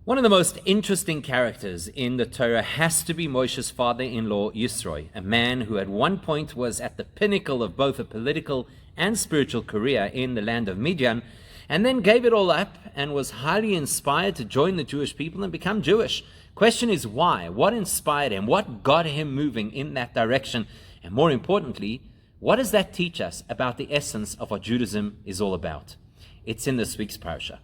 One of the most interesting characters in the Torah has to be Moshe's father-in-law, Yisro, a man who at one point was at the pinnacle of both a political and spiritual career in the land of Midian, and then gave it all up and was highly inspired to join the Jewish people and become Jewish. Question is why? What inspired him? What got him moving in that direction? And more importantly, what does that teach us about the essence of what Judaism is all about? It's in this week's parasha.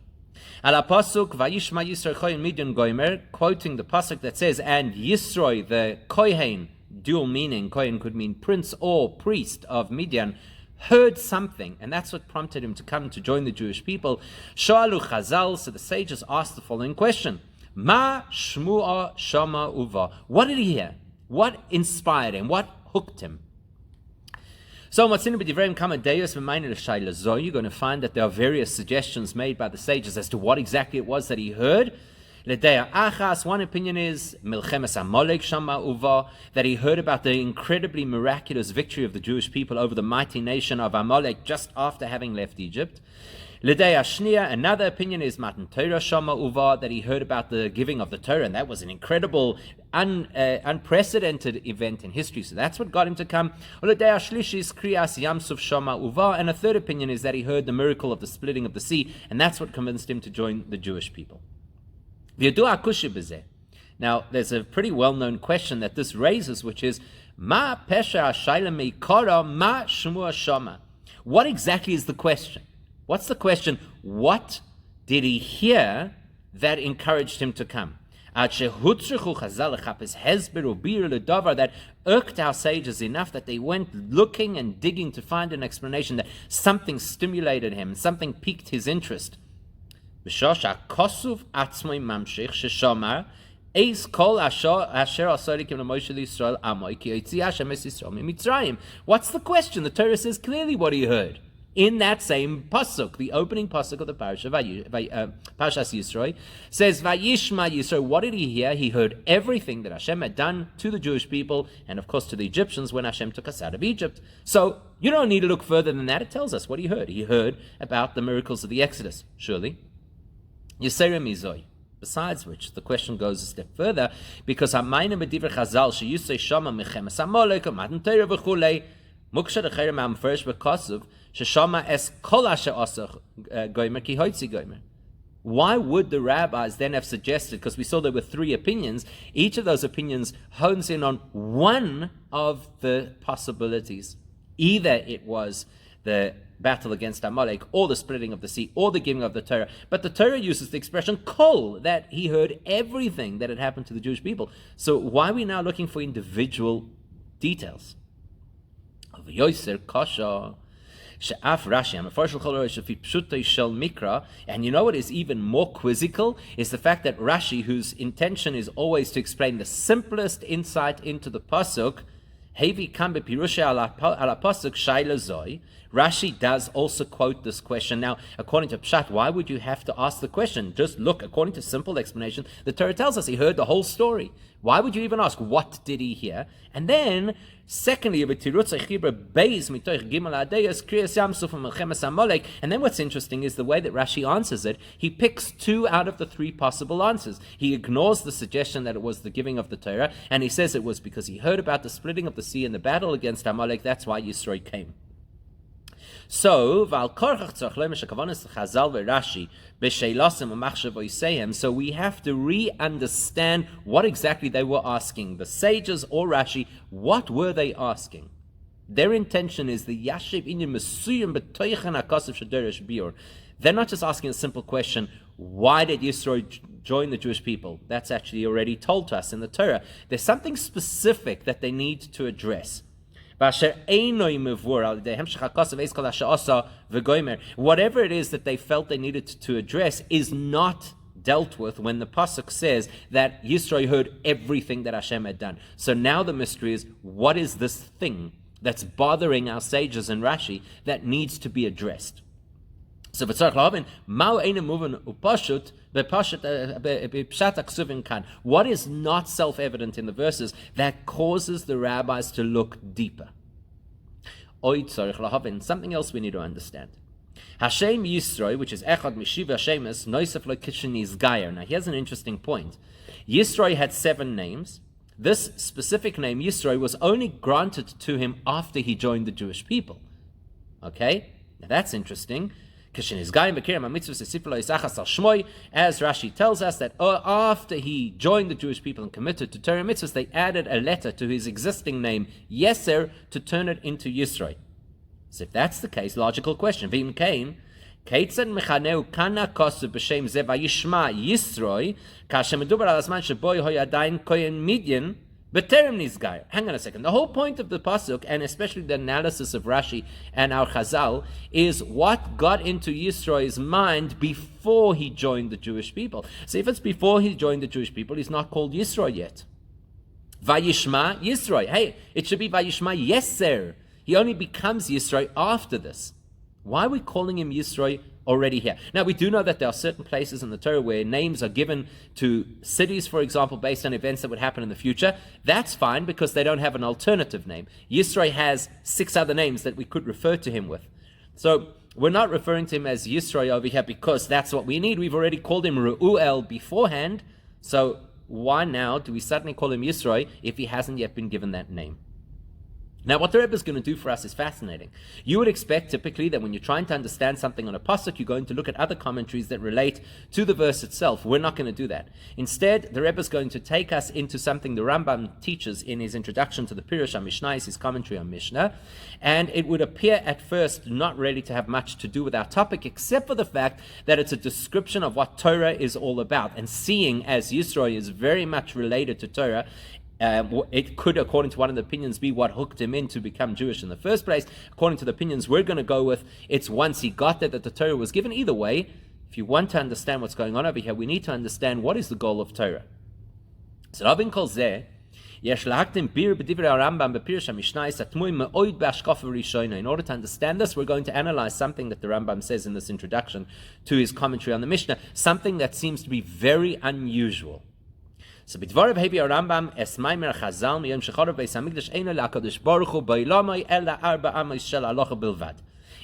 Al pasuk Vayishma Yisro Kohen Midian Gomer, quoting the pasuk that says, and Yisro, the Kohen, dual meaning, Kohen could mean prince or priest of Midian, heard something, and that's what prompted him to come to join the Jewish people. Shoalu Chazal, so the sages asked the following question: Ma Shmu'a Shama Uva. What did he hear? What inspired him? What hooked him? So, you're going to find that there are various suggestions made by the sages as to what exactly it was that he heard. One opinion is that he heard about the incredibly miraculous victory of the Jewish people over the mighty nation of Amalek just after having left Egypt. Another opinion is that he heard about the giving of the Torah, and that was an incredible, unprecedented event in history. So that's what got him to come. And a third opinion is that he heard the miracle of the splitting of the sea, and that's what convinced him to join the Jewish people. Now, there's a pretty well-known question that this raises, which is, what exactly is the question? What's the question? What did he hear that encouraged him to come? That irked our sages enough that they went looking and digging to find an explanation, that something stimulated him, something piqued his interest. What's the question? The Torah says clearly what he heard. In that same pasuk, the opening pasuk of the parasha, Parashas Yisro, says, Vayishma Yisro. What did he hear? He heard everything that Hashem had done to the Jewish people, and of course to the Egyptians when Hashem took us out of Egypt. So you don't need to look further than that. It tells us what he heard. He heard about the miracles of the Exodus, surely. Yisera Mizoi. Besides which, the question goes a step further, because Hamayna Medivra Chazal, Sheyusei Shama Mechemes Amalek, Matan Torah v'chulei, Muksha Decherem Am First B'Kosuv, Sheshama Es Kol Asher Asach Gomer Ki Hoitzi Gomer. Why would the rabbis then have suggested, because we saw there were three opinions, each of those opinions hones in on one of the possibilities. Either it was the battle against Amalek, or the splitting of the sea, or the giving of the Torah. But the Torah uses the expression kol, that he heard everything that had happened to the Jewish people. So why are we now looking for individual details? And you know what is even more quizzical is the fact that Rashi, whose intention is always to explain the simplest insight into the pasuk, Rashi does also quote this question. Now, according to Pshat, why would you have to ask the question? Just look, according to simple explanation, the Torah tells us he heard the whole story. Why would you even ask, what did he hear? And then, secondly, and then what's interesting is the way that Rashi answers it. He picks two out of the three possible answers. He ignores the suggestion that it was the giving of the Torah, and he says it was because he heard about the splitting of the sea and the battle against Amalek. That's why Yisro came. So, so we have to re-understand what exactly they were asking. The sages or Rashi, what were they asking? Their intention is the Yashiv Inyan Mesuyim B'toichen HaKasav Shaderish Biur. They're not just asking a simple question, why did Yisro join the Jewish people? That's actually already told to us in the Torah. There's something specific that they need to address. Whatever it is that they felt they needed to address is not dealt with when the pasuk says that Yisro heard everything that Hashem had done. So now the mystery is, what is this thing that's bothering our sages and Rashi that needs to be addressed? So what is not self-evident in the verses that causes the rabbis to look deeper? Something else we need to understand. Hashem Yisro, which is Echad Mishiv Hashemus, Noisef Lo Kishini's Gayer. Now here's an interesting point. Yisro had 7 names. This specific name, Yisro, was only granted to him after he joined the Jewish people. Okay? Now that's interesting. As Rashi tells us that after he joined the Jewish people and committed to Torah mitzvahs, they added a letter to his existing name, Yeser, to turn it into Yisro. So if that's the case, logical question. V'im kain, keitzad mechaneu kana kosu b'shem ze vayishma Yisroi, kashem medubar al azman sheboi hoy adayin koyen midyan, b'terem nizgayer. Hang on a second. The whole point of the pasuk, and especially the analysis of Rashi and our Chazal, is what got into Yisro's mind before he joined the Jewish people. So if it's before he joined the Jewish people, he's not called Yisro yet. Vayishma Yisro. Hey, it should be Vayishma Yeser. He only becomes Yisro after this. Why are we calling him Yisro already here? Now, we do know that there are certain places in the Torah where names are given to cities, for example, based on events that would happen in the future. That's fine because they don't have an alternative name. Yisro has 6 other names that we could refer to him with. So we're not referring to him as Yisro over here because that's what we need. We've already called him Reuel beforehand. So why now do we suddenly call him Yisro if he hasn't yet been given that name? Now, what the Rebbe is going to do for us is fascinating. You would expect typically that when you're trying to understand something on a pasuk, you're going to look at other commentaries that relate to the verse itself. We're not going to do that. Instead, the Rebbe is going to take us into something the Rambam teaches in his introduction to the Pirush HaMishnah, his commentary on Mishnah, and it would appear at first not really to have much to do with our topic, except for the fact that it's a description of what Torah is all about. And seeing as Yisro is very much related to Torah, it could, according to one of the opinions, be what hooked him in to become Jewish in the first place. According to the opinions we're going to go with, it's once he got there that the Torah was given. Either way, if you want to understand what's going on over here, we need to understand what is the goal of Torah. So Rabin calls there, in order to understand this, we're going to analyze something that the Rambam says in this introduction to his commentary on the Mishnah, something that seems to be very unusual. So b'dvarav hevi Rambam es maimer Chazal miyom shechorav beis hamikdash eino le'akadosh baruch hu b'olamai ela arba amos shel halacha bilvad.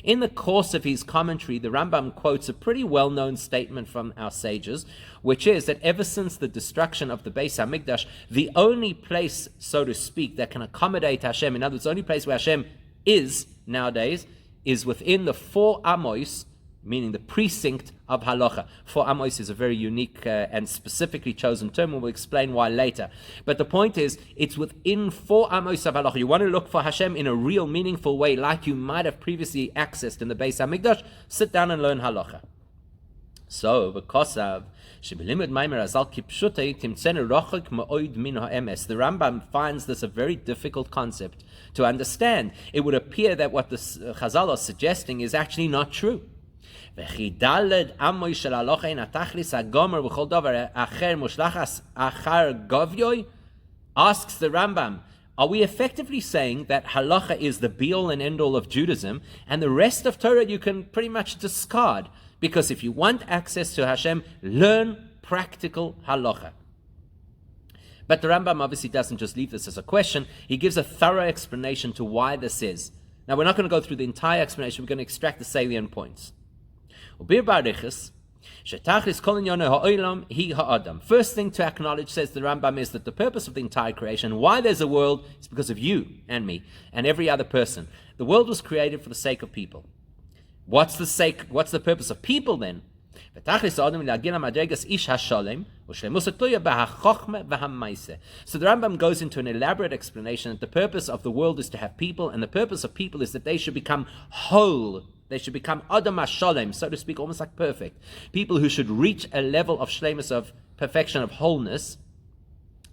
In the course of his commentary, the Rambam quotes a pretty well-known statement from our sages, which is that ever since the destruction of the Beis Hamikdash, the only place, so to speak, that can accommodate Hashem, in other words, the only place where Hashem is nowadays, is within the 4 amos, meaning the precinct of halacha. 4 amos is a very unique and specifically chosen term, and we'll explain why later. But the point is, it's within 4 amos of halacha. You want to look for Hashem in a real, meaningful way, like you might have previously accessed in the Beis Hamikdash, sit down and learn halacha. So, the Rambam finds this a very difficult concept to understand. It would appear that what the Chazal are suggesting is actually not true. Asks the Rambam, are we effectively saying that halacha is the be-all and end-all of Judaism, and the rest of Torah you can pretty much discard? Because if you want access to Hashem, learn practical halacha. But the Rambam obviously doesn't just leave this as a question. He gives a thorough explanation to why this is. Now, we're not going to go through the entire explanation. We're going to extract the salient points. First thing to acknowledge, says the Rambam, is that the purpose of the entire creation, why there's a world, is because of you and me and every other person. The world was created for the sake of people. What's the purpose of people then? So the Rambam goes into an elaborate explanation that the purpose of the world is to have people, and the purpose of people is that they should become whole. They should become Adam HaSholem, so to speak, almost like perfect. People who should reach a level of shlemus, of perfection, of wholeness.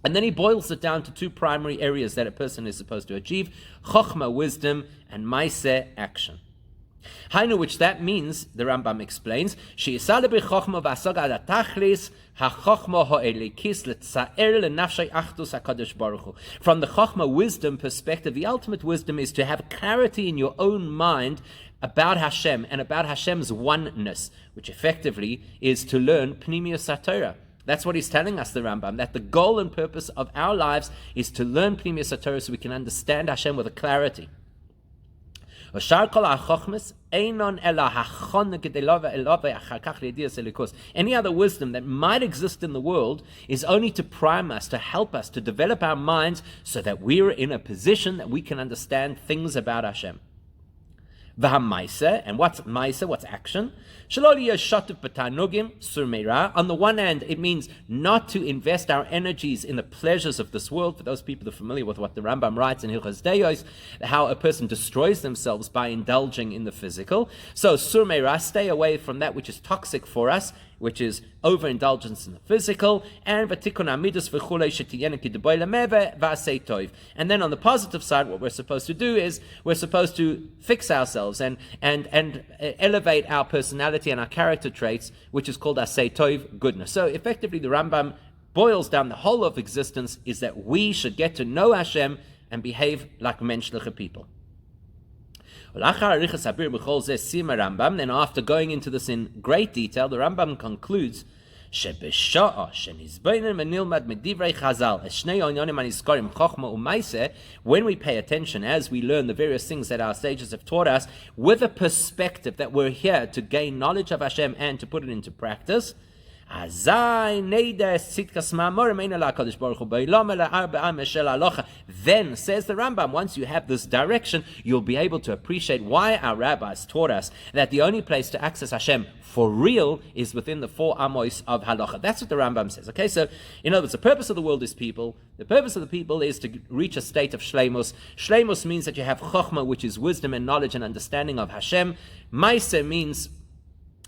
And then he boils it down to 2 primary areas that a person is supposed to achieve: Chochmah, wisdom, and Maaseh, action. Hainu, which that means, the Rambam explains, from the Chochmah wisdom perspective, the ultimate wisdom is to have clarity in your own mind about Hashem and about Hashem's oneness, which effectively is to learn Pnimius HaTorah. That's what he's telling us, the Rambam, that the goal and purpose of our lives is to learn Pnimius HaTorah so we can understand Hashem with a clarity. Any other wisdom that might exist in the world is only to prime us, to help us, to develop our minds so that we're in a position that we can understand things about Hashem. And what's maisa? What's action? On the one hand, it means not to invest our energies in the pleasures of this world. For those people who are familiar with what the Rambam writes in Hilchos Deos, how a person destroys themselves by indulging in the physical. So surmeira, stay away from that which is toxic for us, which is overindulgence in the physical, and then on the positive side, what we're supposed to do is we're supposed to fix ourselves and elevate our personality and our character traits, which is called asay tov, goodness. So effectively, the Rambam boils down the whole of existence is that we should get to know Hashem and behave like menschliche people. Then after going into this in great detail, the Rambam concludes, when we pay attention, as we learn the various things that our sages have taught us, with a perspective that we're here to gain knowledge of Hashem and to put it into practice, then, says the Rambam, once you have this direction, you'll be able to appreciate why our rabbis taught us that the only place to access Hashem for real is within the 4 amos of halacha. That's what the Rambam says. Okay, so in other words, the purpose of the world is people. The purpose of the people is to reach a state of shleimus. Shleimus means that you have chokhmah, which is wisdom and knowledge and understanding of Hashem. Maaseh means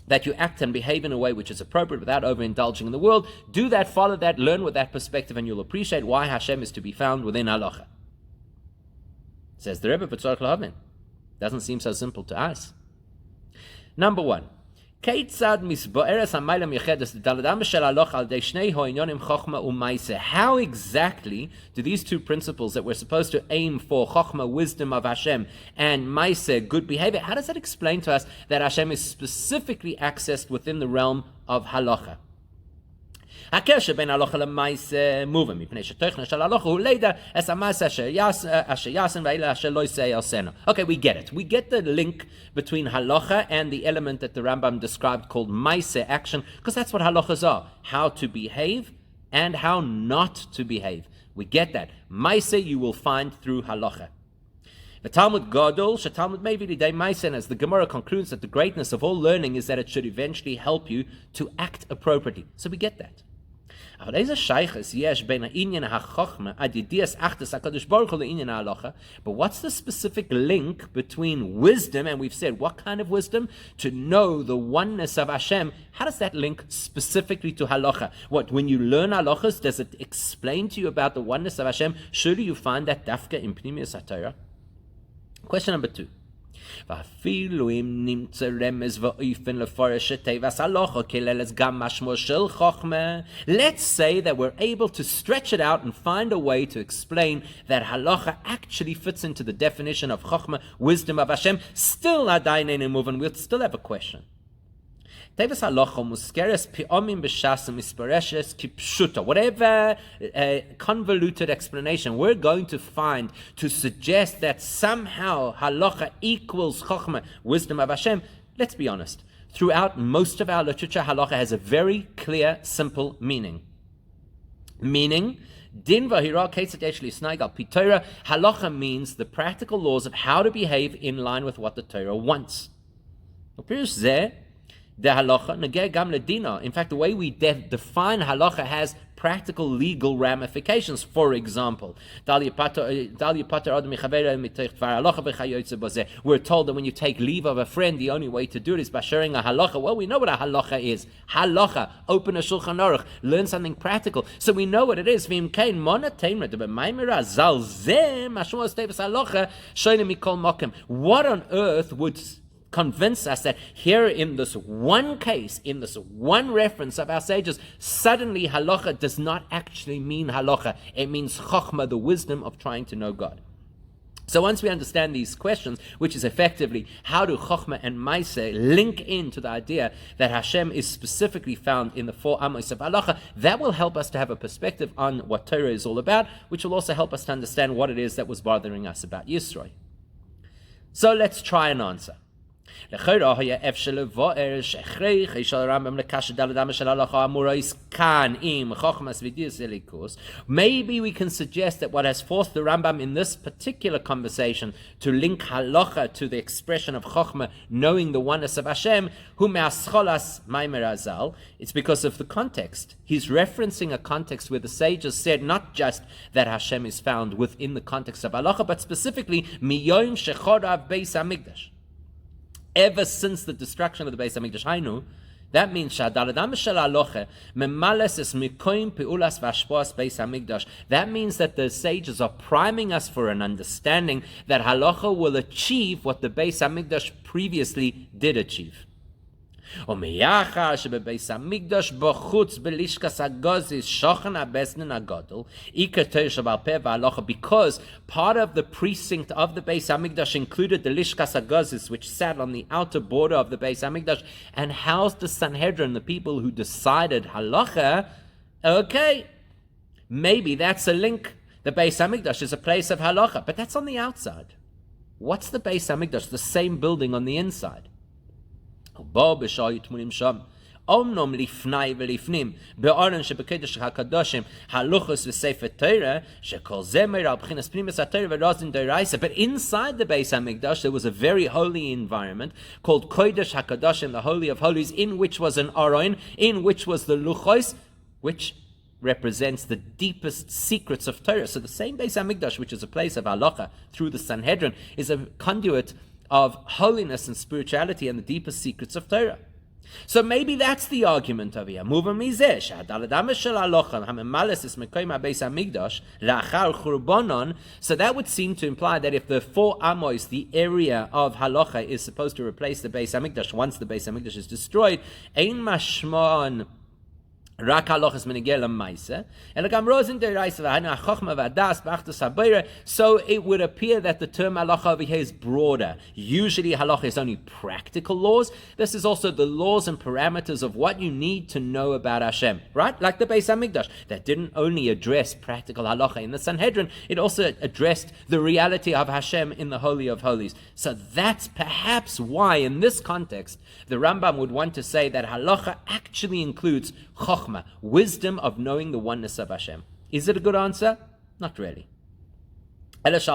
that you act and behave in a way which is appropriate without overindulging in the world. Do that, follow that, learn with that perspective, and you'll appreciate why Hashem is to be found within halacha. Says the Rebbe, doesn't seem so simple to us. Number 1. How exactly do these two principles that we're supposed to aim for, chokhmah, wisdom of Hashem, and maaseh, good behavior, how does that explain to us that Hashem is specifically accessed within the realm of halacha? Okay, we get it. We get the link between halacha and the element that the Rambam described called maaseh, action, because that's what halachas are, how to behave and how not to behave. We get that. Maaseh you will find through halacha. The Talmud Gadol, Talmud Mevi Lidei Maaseh, as the Gemara concludes that the greatness of all learning is that it should eventually help you to act appropriately. So we get that. But what's the specific link between wisdom, and we've said what kind of wisdom? To know the oneness of Hashem. How does that link specifically to halacha? What, when you learn halachas, does it explain to you about the oneness of Hashem? Surely you find that dafka in Pnimius HaTorah. Question number 2. Let's say that we're able to stretch it out and find a way to explain that halacha actually fits into the definition of chokhmah, wisdom of Hashem. Still, we'll still have a question. Whatever convoluted explanation we're going to find to suggest that somehow halacha equals chokhmah, wisdom of Hashem, let's be honest. Throughout most of our literature, halacha has a very clear, simple meaning. Din v'hira ketzad yesh lisnag al pi Torah. Halacha means the practical laws of how to behave in line with what the Torah wants. The halacha negeh gam ledina. In fact, the way we define halacha has practical legal ramifications. For example, we're told that when you take leave of a friend, the only way to do it is by sharing a halacha. Well, we know what a halacha is. Halacha, open a Shulchan Aruch, learn something practical. So we know what it is. What on earth would convince us that here in this one case, in this one reference of our sages, suddenly halacha does not actually mean halacha. It means chokhmah, the wisdom of trying to know God. So once we understand these questions, which is effectively how do chokhmah and maaseh link into the idea that Hashem is specifically found in the 4 amos of halacha, that will help us to have a perspective on what Torah is all about, which will also help us to understand what it is that was bothering us about Yisro. So let's try an answer. Maybe we can suggest that what has forced the Rambam in this particular conversation to link halacha to the expression of chokhmah, knowing the oneness of Hashem, it's because of the context. He's referencing a context where the sages said not just that Hashem is found within the context of halacha, but specifically miyom shechorav beis hamikdash. Ever since the destruction of the Beis Hamikdash, Hainu, that means that means that the sages are priming us for an understanding that halacha will achieve what the Beis Hamikdash previously did achieve. Because part of the precinct of the Beis Hamikdash included the Lishkas HaGozis, which sat on the outer border of the Beis Hamikdash and housed the Sanhedrin, the people who decided halacha. Okay, maybe that's a link. The Beis Hamikdash is a place of halacha, but that's on the outside. What's the Beis Hamikdash? The same building on the inside. Omnom lifnai velifnim be'aron shebekedesh hakadoshim haluchos v'sefer Torah shekol zemer al b'chinas pnimis haTorah v'razin d'oraisa. But inside the Beis Hamikdash there was a very holy environment called Kodesh Hakadoshim, the Holy of Holies, in which was an aron, in which was the luchos, which represents the deepest secrets of Torah. So the same Beis Hamikdash, which is a place of halacha through the Sanhedrin, is a conduit of holiness and spirituality and the deepest secrets of Torah. So maybe that's the argument over here. So that would seem to imply that if the 4 amos, the area of halacha, is supposed to replace the Beis Hamikdash once the Beis Hamikdash is destroyed, ein mashmon rak halachas menegel lemaisa, and agam rozin deraisa v'hana chochma v'adas b'achtos habeira. So it would appear that the term halacha over here is broader. Usually halacha is only practical laws. This is also the laws and parameters of what you need to know about Hashem, right? Like the Beis Hamikdash, that didn't only address practical halacha in the Sanhedrin, it also addressed the reality of Hashem in the Holy of Holies. So that's perhaps why in this context the Rambam would want to say that halacha actually includes chokhmah, wisdom of knowing the oneness of Hashem. Is it a good answer? Not really. All this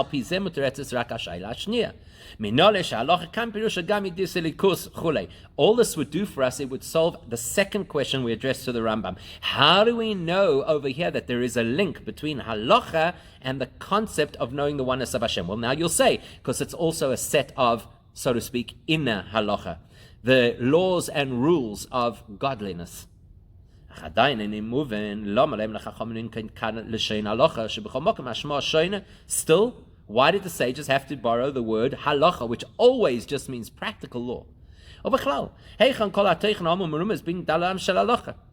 would do for us, it would solve the second question we addressed to the Rambam. How do we know over here that there is a link between halacha and the concept of knowing the oneness of Hashem? Well, now you'll say, because it's also a set of, so to speak, inner halacha, the laws and rules of godliness. Still, why did the sages have to borrow the word halacha, which always just means practical law?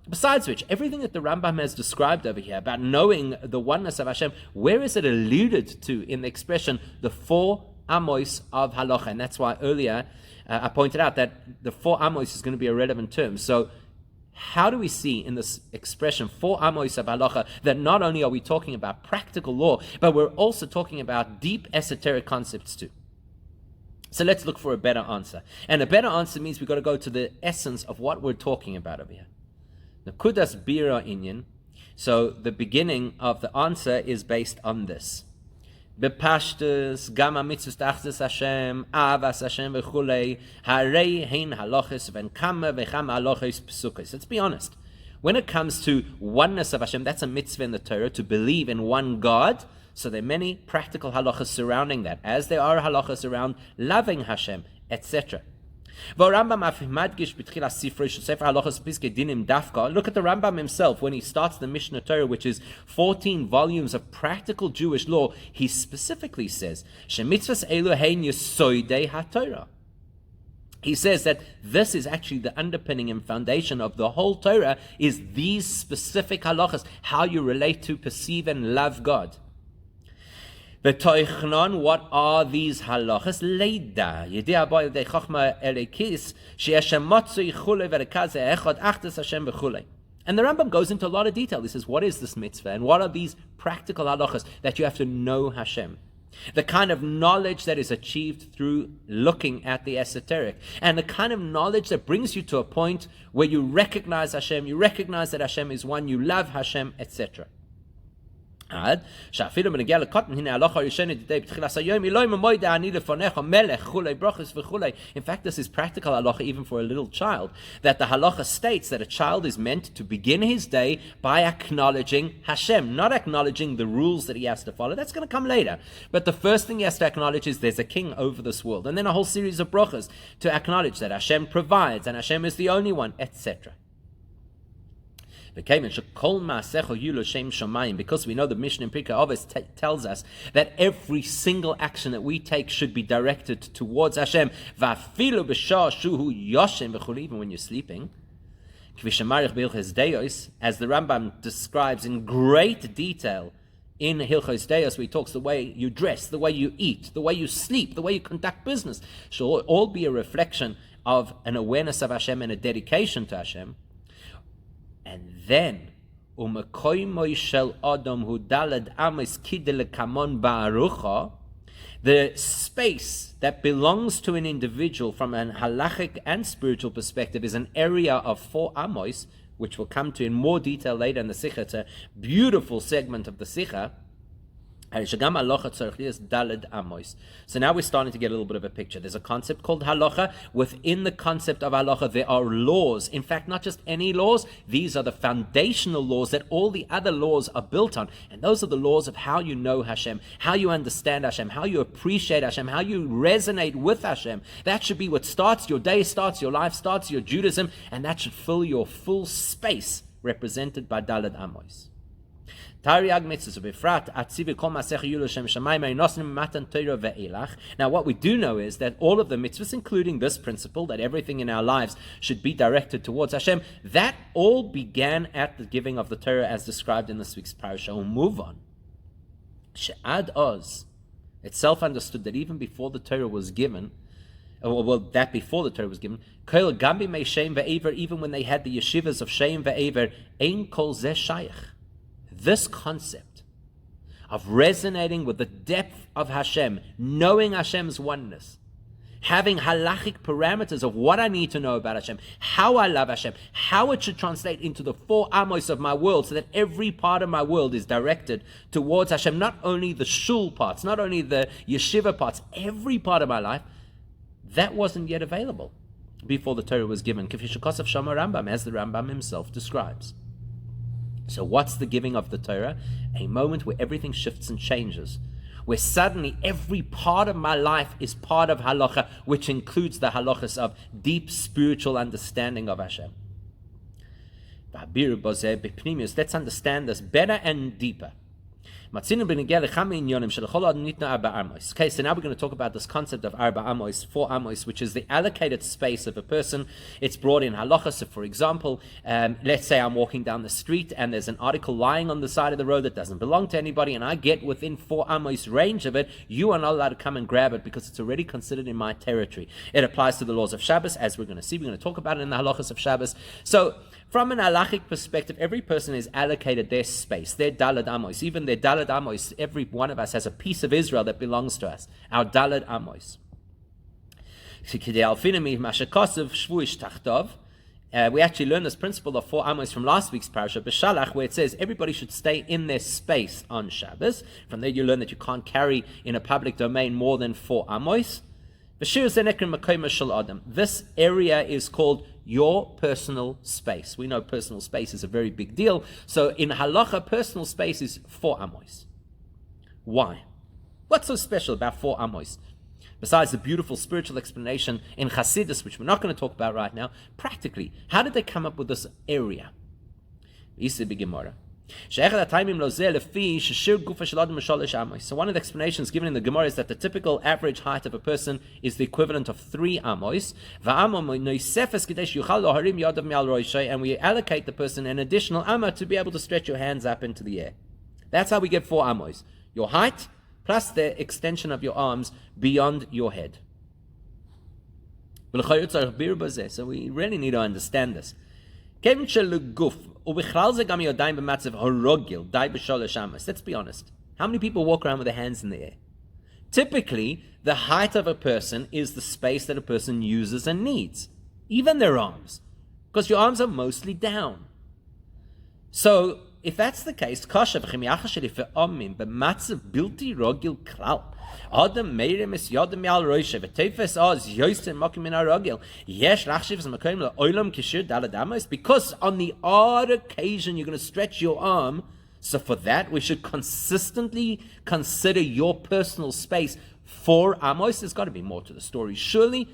Besides which, everything that the Rambam has described over here about knowing the oneness of Hashem, where is it alluded to in the expression, the 4 amos of halacha? And that's why earlier I pointed out that the 4 amos is going to be a relevant term. So how do we see in this expression 4 amos of halacha that not only are we talking about practical law, but we're also talking about deep esoteric concepts too? So let's look for a better answer. And a better answer means we've got to go to the essence of what we're talking about over here. Nakudas bira inyan. So the beginning of the answer is based on this. Bepashtus, gama mitzvus tachzis Hashem, avas Hashem v'chulei, harei hein halachis v'nkama v'chama halachis p'sukos. Let's be honest. When it comes to oneness of Hashem, that's a mitzvah in the Torah, to believe in one God. So there are many practical halachas surrounding that, as there are halachas around loving Hashem, etc. Look at the Rambam himself when he starts the Mishnah Torah, which is 14 volumes of practical Jewish law. He specifically says, he says that this is actually the underpinning and foundation of the whole Torah, is these specific halachas, how you relate to, perceive, and love God. What are these halachas? And the Rambam goes into a lot of detail. He says, what is this mitzvah? And what are these practical halachas that you have to know Hashem? the kind of knowledge that is achieved through looking at the esoteric, and the kind of knowledge that brings you to a point where you recognize Hashem, you recognize that Hashem is one, you love Hashem, etc. In fact, this is practical halacha even for a little child, that the halacha states that a child is meant to begin his day by acknowledging Hashem, not acknowledging the rules that he has to follow. That's going to come later. But the first thing he has to acknowledge is there's a king over this world, and then a whole series of brachas to acknowledge that Hashem provides, and Hashem is the only one, etc. Because we know the Mishnah in Pirkei Avos tells us that every single action that we take should be directed towards Hashem, even when you're sleeping. As the Rambam describes in great detail in Hilchos Deos, where he talks the way you dress, the way you eat, the way you sleep, the way you conduct business, should all be a reflection of an awareness of Hashem and a dedication to Hashem. And then, the space that belongs to an individual from an halachic and spiritual perspective is an area of 4 amos, which we'll come to in more detail later in the Sikha. It's a beautiful segment of the Sikha. So now we're starting to get a little bit of a picture. There's a concept called halacha. Within the concept of halacha, there are laws. In fact, not just any laws. These are the foundational laws that all the other laws are built on. And those are the laws of how you know Hashem, how you understand Hashem, how you appreciate Hashem, how you resonate with Hashem. That should be what starts your day, starts your life, starts your Judaism, and that should fill your full space represented by Daled Amos. Now, what we do know is that all of the mitzvahs, including this principle that everything in our lives should be directed towards Hashem, that all began at the giving of the Torah as described in this week's parasha. We'll move on. She'ad Oz, it's self-understood that even before the Torah was given, even when they had the yeshivas of Shem ve'ever, ein kol zeh shayach. This concept of resonating with the depth of Hashem, knowing Hashem's oneness, having halachic parameters of what I need to know about Hashem, how I love Hashem, how it should translate into the 4 amos of my world, so that every part of my world is directed towards Hashem, not only the shul parts, not only the yeshiva parts, every part of my life, that wasn't yet available before the Torah was given, as the Rambam himself describes. So what's the giving of the Torah? A moment where everything shifts and changes, where suddenly every part of my life is part of halacha, which includes the halachas of deep spiritual understanding of Hashem. Let's understand this better and deeper. Okay, so now we're going to talk about this concept of arba amos, 4 amos, which is the allocated space of a person. It's brought in halacha. So, for example, let's say I'm walking down the street and there's an article lying on the side of the road that doesn't belong to anybody, and I get within 4 amos range of it. You are not allowed to come and grab it because it's already considered in my territory. It applies to the laws of Shabbos, as we're going to see. We're going to talk about it in the halachas of Shabbos. So, from an halachic perspective, every person is allocated their space, their daled amos. Even their daled amos, every one of us has a piece of Israel that belongs to us, our daled amos. We actually learned this principle of 4 amos from last week's parasha, B'Shalach, where it says everybody should stay in their space on Shabbos. From there you learn that you can't carry in a public domain more than 4 amos. This area is called your personal space. We know personal space is a very big deal. So in halacha, personal space is 4 amos. Why? What's so special about 4 amos? Besides the beautiful spiritual explanation in Chassidus, which we're not going to talk about right now, practically, how did they come up with this area? So one of the explanations given in the Gemara is that the typical average height of a person is the equivalent of 3 amos, and we allocate the person an additional amma to be able to stretch your hands up into the air. That's how we get 4 amos. Your height plus the extension of your arms beyond your head. So we really need to understand this. Let's be honest. How many people walk around with their hands in the air? Typically, the height of a person is the space that a person uses and needs, even their arms, because your arms are mostly down. So, if that's the case, because on the odd occasion you're going to stretch your arm, so for that we should consistently consider your personal space for amos. There's got to be more to the story. Surely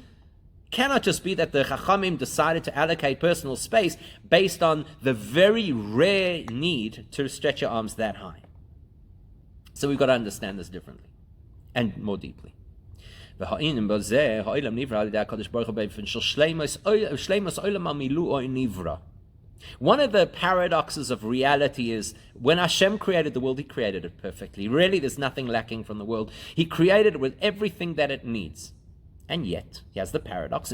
cannot just be that the Chachamim decided to allocate personal space based on the very rare need to stretch your arms that high. So we've got to understand this differently and more deeply. One of the paradoxes of reality is when Hashem created the world, He created it perfectly. Really, there's nothing lacking from the world. He created it with everything that it needs. And yet, he has the paradox.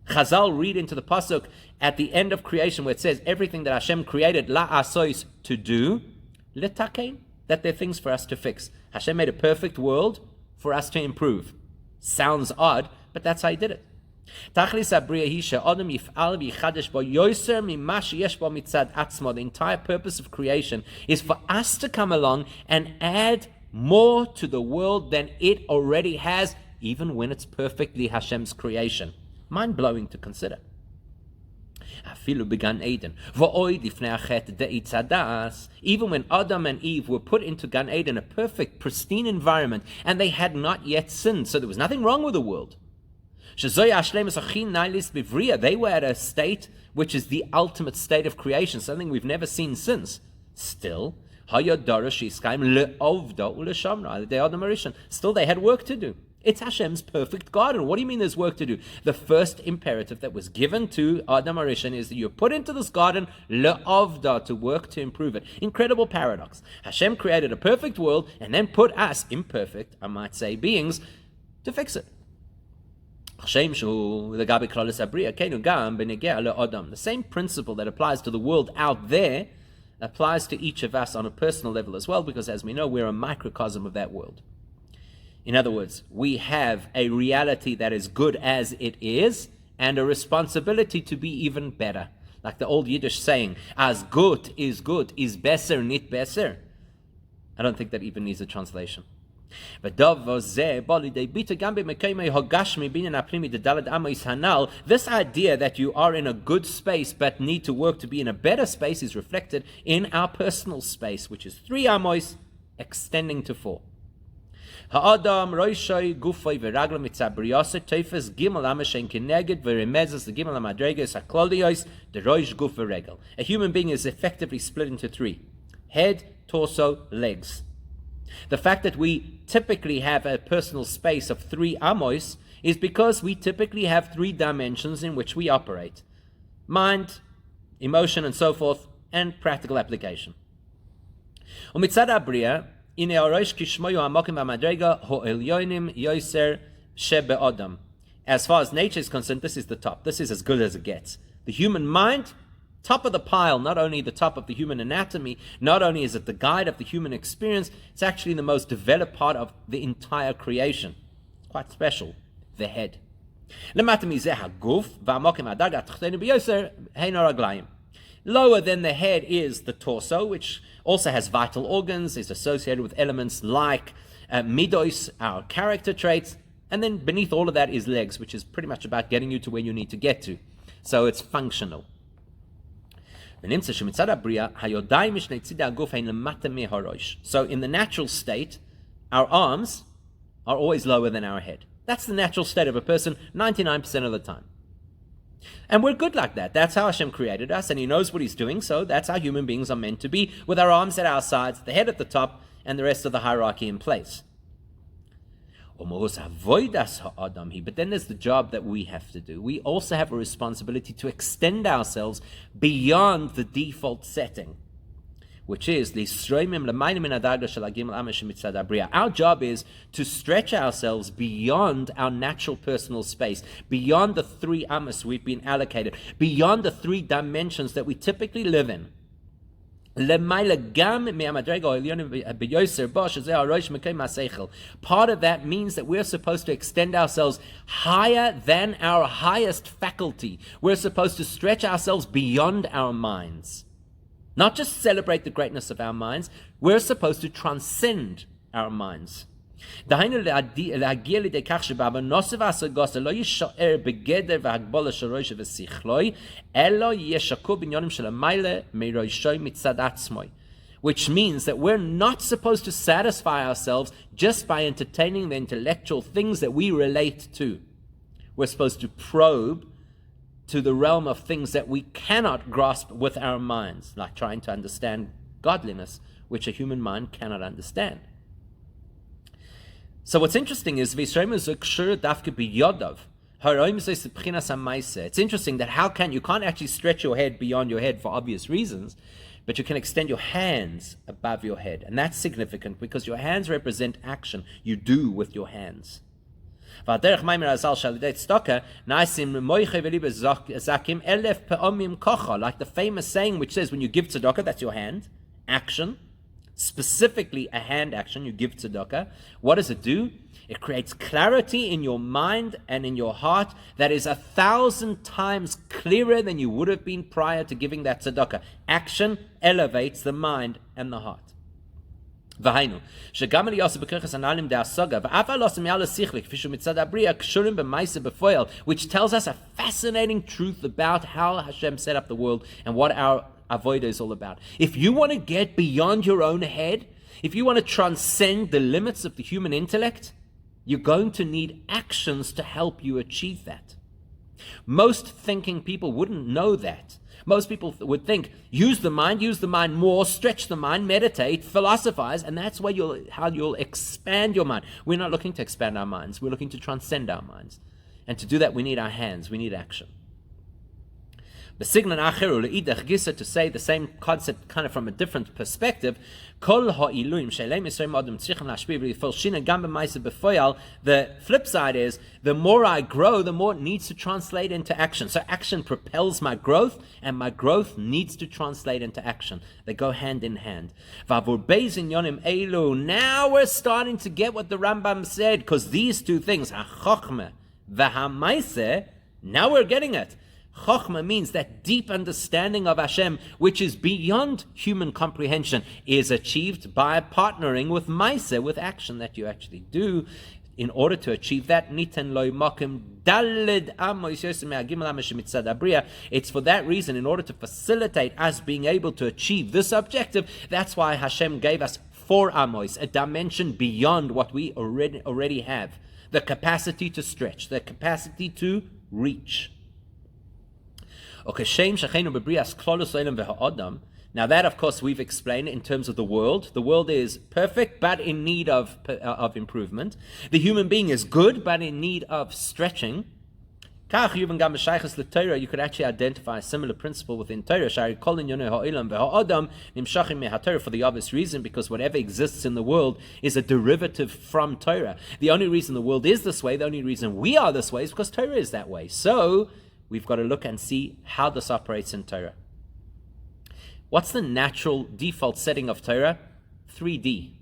Chazal read into the pasuk at the end of creation where it says everything that Hashem created la'asos to do, letakein, that they're things for us to fix. Hashem made a perfect world for us to improve. Sounds odd, but that's how He did it. The entire purpose of creation is for us to come along and add more to the world than it already has, even when it's perfectly Hashem's creation. Mind-blowing to consider. Even when Adam and Eve were put into Gan Eden, a perfect, pristine environment, and they had not yet sinned, so there was nothing wrong with the world. They were at a state which is the ultimate state of creation, something we've never seen since. Still, still they had work to do. It's Hashem's perfect garden. What do you mean there's work to do? The first imperative that was given to Adam Arishon is that you're put into this garden le'ovda, to work to improve it. Incredible paradox. Hashem created a perfect world and then put us, imperfect, I might say, beings, to fix it. The same principle that applies to the world out there applies to each of us on a personal level as well, because as we know, we're a microcosm of that world. In other words, we have a reality that is good as it is, and a responsibility to be even better. Like the old Yiddish saying, as good, is besser, nicht besser. I don't think that even needs a translation. This idea that you are in a good space but need to work to be in a better space is reflected in our personal space, which is 3 amos extending to 4. Ha'adam roishai gufay v'ragla mitzabriyasa teifes gimel amashen keneged v'remezes the gimel amadreges hakloliyos the roish guf v'regel. A human being is effectively split into 3: head, torso, legs. The fact that we typically have a personal space of 3 amos is because we typically have 3 dimensions in which we operate: mind, emotion, and so forth, and practical application. Umitzad abriya. As far as nature is concerned, this is the top. This is as good as it gets. The human mind, top of the pile, not only the top of the human anatomy, not only is it the guide of the human experience, it's actually the most developed part of the entire creation. Quite special, the head. Lower than the head is the torso, which also has vital organs, is associated with elements like midos, our character traits, and then beneath all of that is legs, which is pretty much about getting you to where you need to get to. So it's functional. So in the natural state, our arms are always lower than our head. That's the natural state of a person 99% of the time. And we're good like that. That's how Hashem created us, and He knows what He's doing, so that's how human beings are meant to be, with our arms at our sides, the head at the top, and the rest of the hierarchy in place. But then there's the job that we have to do. We also have a responsibility to extend ourselves beyond the default setting, which is our job is to stretch ourselves beyond our natural personal space, beyond the 3 amos we've been allocated, beyond the 3 dimensions that we typically live in. Part of that means that we're supposed to extend ourselves higher than our highest faculty. We're supposed to stretch ourselves beyond our minds. Not just celebrate the greatness of our minds, we're supposed to transcend our minds. דהיינו להגיע לידי כך שבעוונותיו ההשגות לא יישאר בגדר והגבלה של ראש ושכלו, אלא יהיה שקוע בעניינים של המעלה מראשו מצד עצמו. Which means that we're not supposed to satisfy ourselves just by entertaining the intellectual things that we relate to. We're supposed to probe to the realm of things that we cannot grasp with our minds, like trying to understand godliness, which a human mind cannot understand. So what's interesting is it's interesting that you can't actually stretch your head beyond your head for obvious reasons, but you can extend your hands above your head. And that's significant because your hands represent action. You do with your hands. Like the famous saying which says when you give tzedakah, that's your hand, action. Specifically a hand action, you give tzedakah. What does it do? It creates clarity in your mind and in your heart that is 1,000 times clearer than you would have been prior to giving that tzedakah. Action elevates the mind and the heart. Which tells us a fascinating truth about how Hashem set up the world and what our avodah is all about. If you want to get beyond your own head, if you want to transcend the limits of the human intellect, you're going to need actions to help you achieve that. Most thinking people wouldn't know that. Most people would think, use the mind more, stretch the mind, meditate, philosophize, and that's where how you'll expand your mind. We're not looking to expand our minds. We're looking to transcend our minds. And to do that, we need our hands. We need action. To say the same concept kind of from a different perspective, the flip side is, the more I grow, the more it needs to translate into action. So action propels my growth, and my growth needs to translate into action. They go hand in hand. Now we're starting to get what the Rambam said, because these two things, now we're getting it. Chokhmah means that deep understanding of Hashem, which is beyond human comprehension, is achieved by partnering with Maaseh, with action that you actually do. In order to achieve that, it's for that reason, in order to facilitate us being able to achieve this objective, that's why Hashem gave us 4 amos, a dimension beyond what we already have. The capacity to stretch, the capacity to reach. Now that, of course, we've explained in terms of the world. The world is perfect, but in need of improvement. The human being is good, but in need of stretching. You could actually identify a similar principle within Torah, for the obvious reason, because whatever exists in the world is a derivative from Torah. The only reason the world is this way, the only reason we are this way, is because Torah is that way. So we've got to look and see how this operates in Torah. What's the natural default setting of Torah? 3D.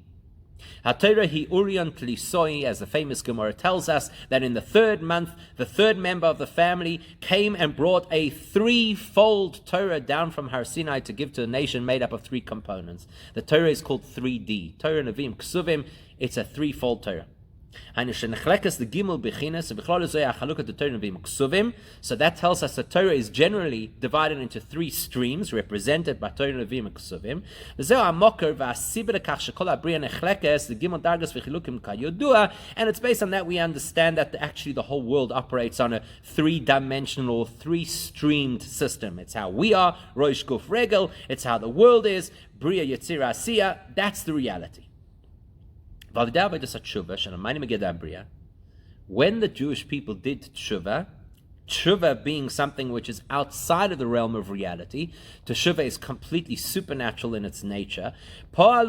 HaTorah hi Uriyant Lisoi, as the famous Gemara tells us, that in the 3rd month, the 3rd member of the family came and brought a 3-fold Torah down from Har Sinai to give to a nation made up of 3 components. The Torah is called 3D. Torah, Nevi'im, Ksuvim, it's a 3-fold Torah. So that tells us that Torah is generally divided into 3 streams, represented by Torah, Nevi'im, and Ksuvim. And it's based on that we understand that actually the whole world operates on a 3-dimensional, 3-streamed system. It's how we are, Rosh Guf Regel. It's how the world is, Bria Yetzirah Asiya. That's the reality. When the Jewish people did tshuva, Tshuva being something which is outside of the realm of reality. Teshuva is completely supernatural in its nature. When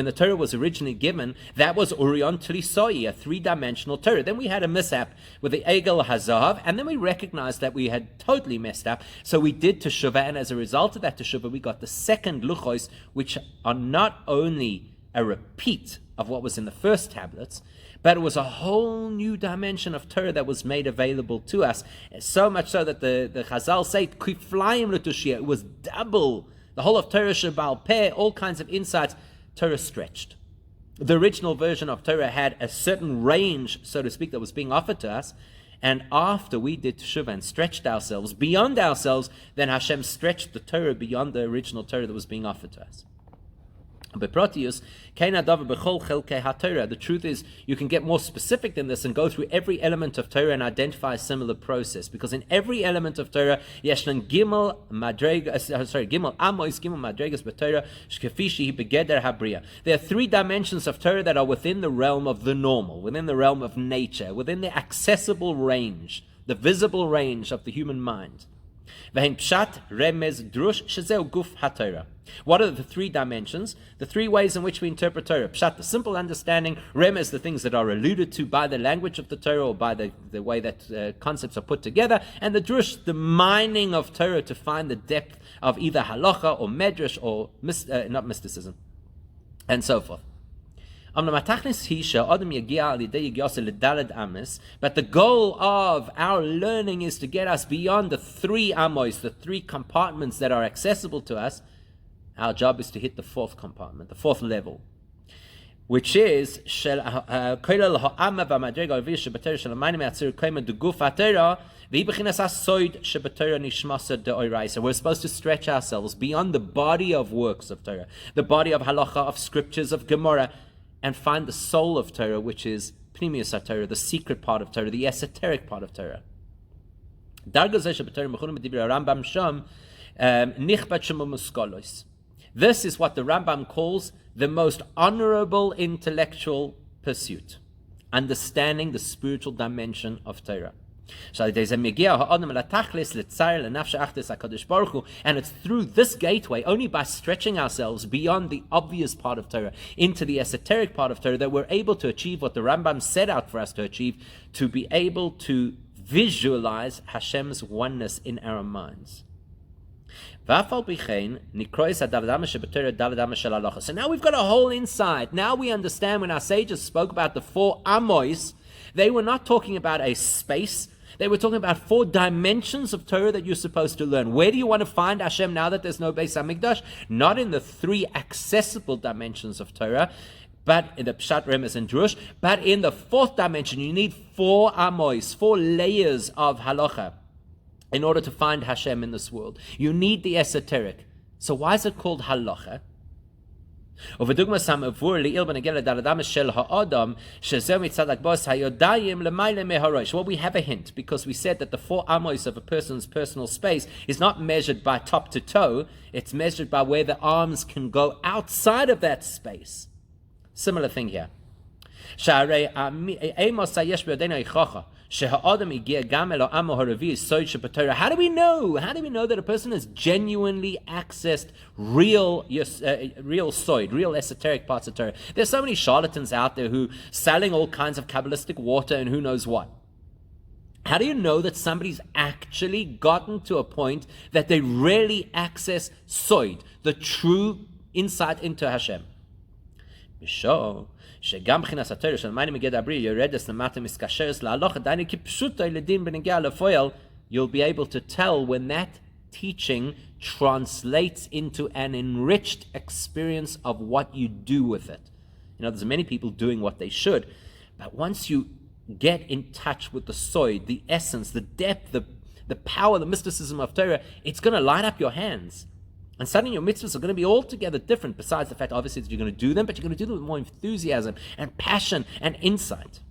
the Torah was originally given, that was Urion Tlisoi, a three-dimensional Torah. Then we had a mishap with the Egel Hazav, and then we recognized that we had totally messed up, so we did Teshuva, and as a result of that Teshuva, we got the second Luchos, which are not only a repeat of what was in the first tablets, but it was a whole new dimension of Torah that was made available to us. So much so that the Chazal say, Kiflayim l'tushia, it was double. The whole of Torah Shebal Peh, all kinds of insights, Torah stretched. The original version of Torah had a certain range, so to speak, that was being offered to us. And after we did Teshuvah and stretched ourselves beyond ourselves, then Hashem stretched the Torah beyond the original Torah that was being offered to us. The truth is, you can get more specific than this and go through every element of Torah and identify a similar process. Because in every element of Torah, Gimel Amos, Gimel Madregas b'Torah, Shkefishi begeder habriya. There are three dimensions of Torah that are within the realm of the normal, within the realm of nature, within the accessible range, the visible range of the human mind. Pshat, Remez, Drush, Shezeu Guf HaTorah. What are the three dimensions? The three ways in which we interpret Torah. Pshat, the simple understanding. Remez, the things that are alluded to by the language of the Torah or by the way that concepts are put together. And the Drush, the mining of Torah to find the depth of either halacha or medrash or not mysticism, and so forth. But the goal of our learning is to get us beyond the three amos, the three compartments that are accessible to us. Our job is to hit the fourth compartment, the fourth level, which is so we're supposed to stretch ourselves beyond the body of works of Torah, the body of halacha, of scriptures, of Gemara, and find the soul of Torah, which is Pnimius HaTorah, the secret part of Torah, the esoteric part of Torah. This is what the Rambam calls the most honorable intellectual pursuit, understanding the spiritual dimension of Torah. And it's through this gateway, only by stretching ourselves beyond the obvious part of Torah into the esoteric part of Torah, that we're able to achieve what the Rambam set out for us to achieve, to be able to visualize Hashem's oneness in our minds. So now we've got a whole insight. Now we understand when our sages spoke about the four amos, they were not talking about a space. They were talking about four dimensions of Torah that you're supposed to learn. Where do you want to find Hashem now that there's no Beis HaMikdash? Not in the three accessible dimensions of Torah, but in the Pshat, Remez, and Drush, but in the fourth dimension. You need four amos, four layers of halacha in order to find Hashem in this world. You need the esoteric. So why is it called halacha? What we have a hint, because we said that the four amos of a person's personal space is not measured by top to toe, it's measured by where the arms can go outside of that space. Similar thing here. How do we know? How do we know that a person has genuinely accessed real soid, real esoteric parts of Torah? There's so many charlatans out there who selling all kinds of Kabbalistic water and who knows what. How do you know that somebody's actually gotten to a point that they really access soid, the true insight into Hashem? Sure. You'll be able to tell when that teaching translates into an enriched experience of what you do with it. You know, there's many people doing what they should, but once you get in touch with the soid, the essence, the depth, the power, the mysticism of Torah, it's going to light up your hands. And suddenly your mitzvahs are going to be altogether different, besides the fact, obviously, that you're going to do them, but you're going to do them with more enthusiasm and passion and insight.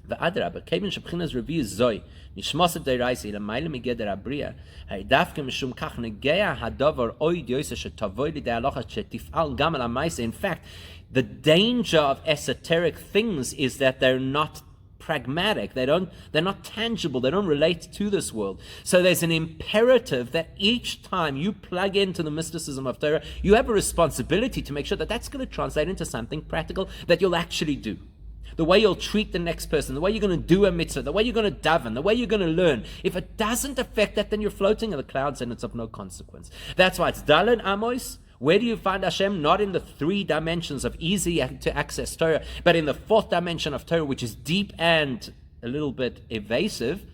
The Adrabah, Kevin Shebchina's review is Zoy, Nishmas Deiraisi, Lamaila Migeder Abriya, Haidafke Mishum Kach Negea Hadavar Oid Yosef Shetavoy Lidei Alocha Shetifal Gamal Amaisa. In fact, The danger of esoteric things is that they're not pragmatic. They're not tangible. They don't relate to this world. So there's an imperative that each time you plug into the mysticism of Torah, you have a responsibility to make sure that that's going to translate into something practical that you'll actually do. The way you'll treat the next person, the way you're going to do a mitzvah, the way you're going to daven, the way you're going to learn. If it doesn't affect that, then you're floating in the clouds and it's of no consequence. That's why it's Dalet Amos. Where do you find Hashem? Not in the 3 dimensions of easy to access Torah, but in the 4th dimension of Torah, which is deep and a little bit evasive,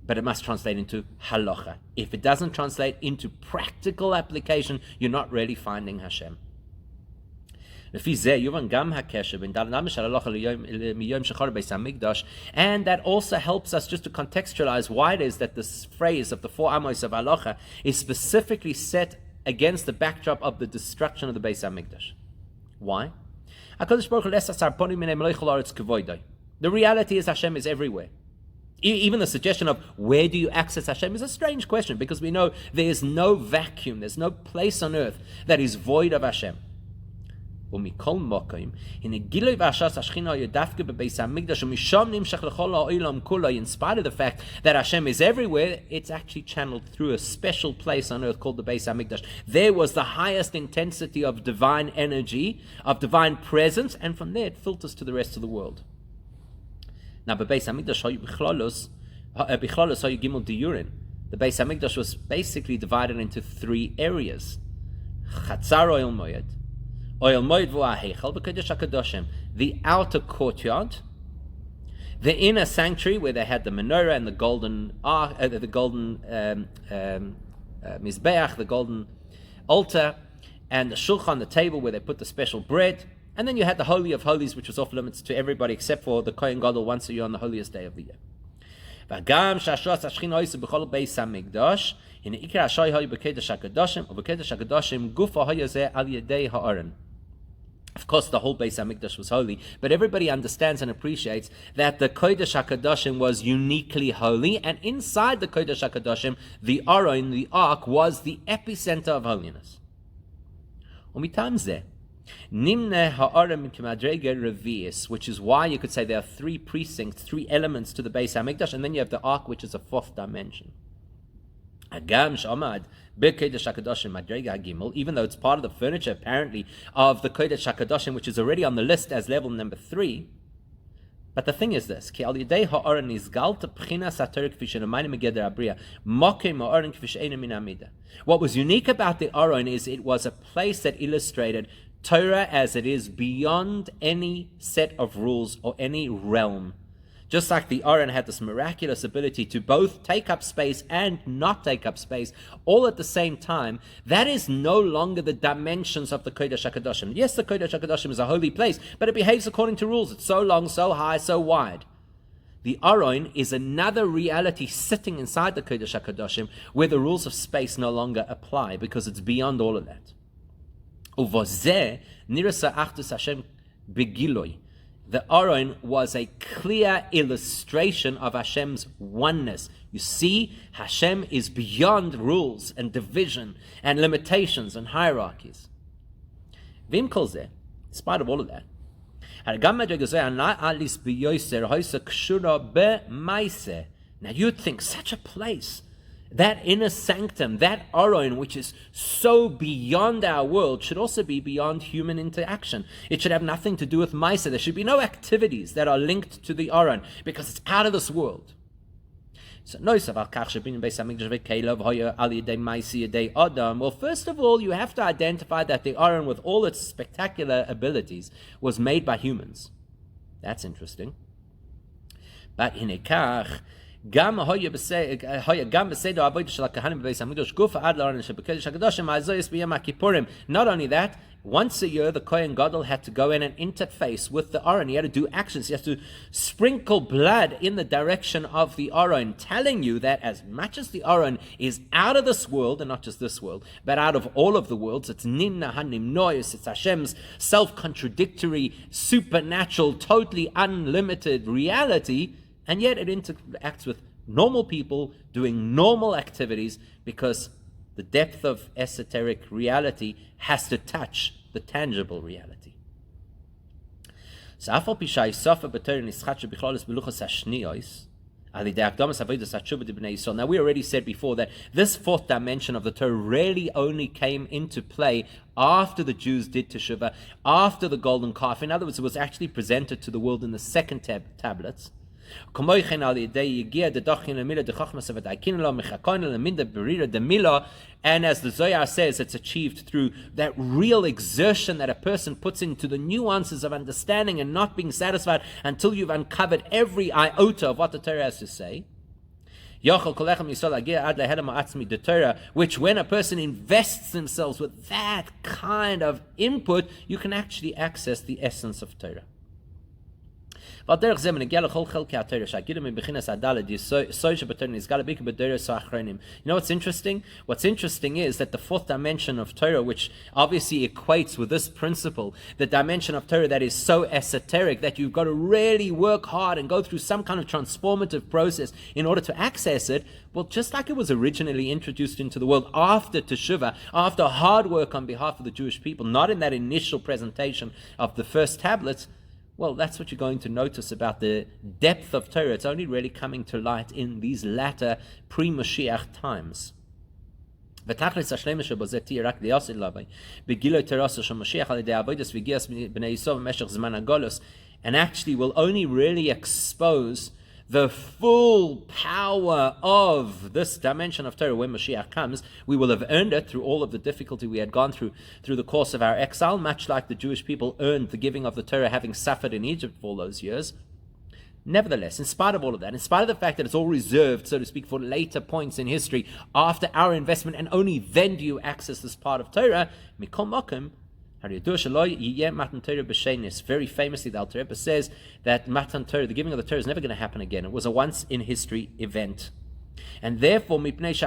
but it must translate into halacha. If it doesn't translate into practical application, you're not really finding Hashem. And that also helps us just to contextualize why it is that this phrase of the 4 amos of halacha is specifically set against the backdrop of the destruction of the Beis HaMikdash. Why? The reality is Hashem is everywhere. Even the suggestion of where do you access Hashem is a strange question, because we know there is no vacuum, there's no place on earth that is void of Hashem. In spite of the fact that Hashem is everywhere, it's actually channeled through a special place on earth called the Beis HaMikdash. There was the highest intensity of divine energy, of divine presence, and from there it filters to the rest of the world. Now, the Beis HaMikdash the Beis HaMikdash was basically divided into 3 areas. The outer courtyard, the inner sanctuary where they had the menorah and the golden mizbeach, the golden altar, and the shulchan, the table where they put the special bread, and then you had the Holy of Holies, which was off limits to everybody except for the Kohen Gadol once a year on the holiest day of the year. Of course, the whole Beis HaMikdash was holy, but everybody understands and appreciates that the Kodesh HaKadoshim was uniquely holy, and inside the Kodesh HaKadoshim, the Aron, the Ark, was the epicenter of holiness. Which is why you could say there are 3 precincts, 3 elements to the Beis HaMikdash, and then you have the Ark, which is a 4th dimension. Even though it's part of the furniture, apparently, of the Kodesh HaKadoshim, which is already on the list as level number 3. But the thing is this: what was unique about the Aron is it was a place that illustrated Torah as it is beyond any set of rules or any realm. Just like the Aron had this miraculous ability to both take up space and not take up space, all at the same time, that is no longer the dimensions of the Kodesh HaKadoshim. Yes, the Kodesh HaKadoshim is a holy place, but it behaves according to rules. It's so long, so high, so wide. The Aron is another reality sitting inside the Kodesh HaKadoshim where the rules of space no longer apply because it's beyond all of that. Uvozeh nirasa achdus Hashem begiloi. The Aron was a clear illustration of Hashem's oneness. You see, Hashem is beyond rules and division and limitations and hierarchies. Vim kol zeh, in spite of all of that, now you'd think such a place, that inner sanctum, that Aron, which is so beyond our world, should also be beyond human interaction. It should have nothing to do with Maisa. There should be no activities that are linked to the Aron, because it's out of this world. So, well, first of all, you have to identify that the Aron, with all its spectacular abilities, was made by humans. That's interesting. But in Ekach, not only that, once a year the Kohen Gadol had to go in and interface with the Aron. He had to do actions. He has to sprinkle blood in the direction of the Aron, telling you that as much as the Aron is out of this world, and not just this world, but out of all of the worlds, it's Nimna Hanimnois, it's Hashem's self-contradictory, supernatural, totally unlimited reality, and yet it interacts with normal people doing normal activities, because the depth of esoteric reality has to touch the tangible reality. So now, we already said before that this fourth dimension of the Torah really only came into play after the Jews did Teshuvah, after the golden calf. In other words, it was actually presented to the world in the second tablets. And as the Zohar says, it's achieved through that real exertion that a person puts into the nuances of understanding and not being satisfied until you've uncovered every iota of what the Torah has to say. Which, when a person invests themselves with that kind of input, you can actually access the essence of Torah. You know what's interesting? What's interesting is that the fourth dimension of Torah, which obviously equates with this principle, the dimension of Torah that is so esoteric that you've got to really work hard and go through some kind of transformative process in order to access it, well, just like it was originally introduced into the world after Teshuvah, after hard work on behalf of the Jewish people, not in that initial presentation of the first tablets, well, that's what you're going to notice about the depth of Torah. It's only really coming to light in these latter pre-Mashiach times. And actually will only really expose the full power of this dimension of Torah when Mashiach comes. We will have earned it through all of the difficulty we had gone through the course of our exile, much like the Jewish people earned the giving of the Torah, having suffered in Egypt for all those years. Nevertheless, in spite of all of that, in spite of the fact that it's all reserved, so to speak, for later points in history, after our investment, and only then do you access this part of Torah, Mikol Mokum, very famously, the Alter Rebbe says that Matan Torah, the giving of the Torah, is never going to happen again. It was a once-in-history event. And therefore, because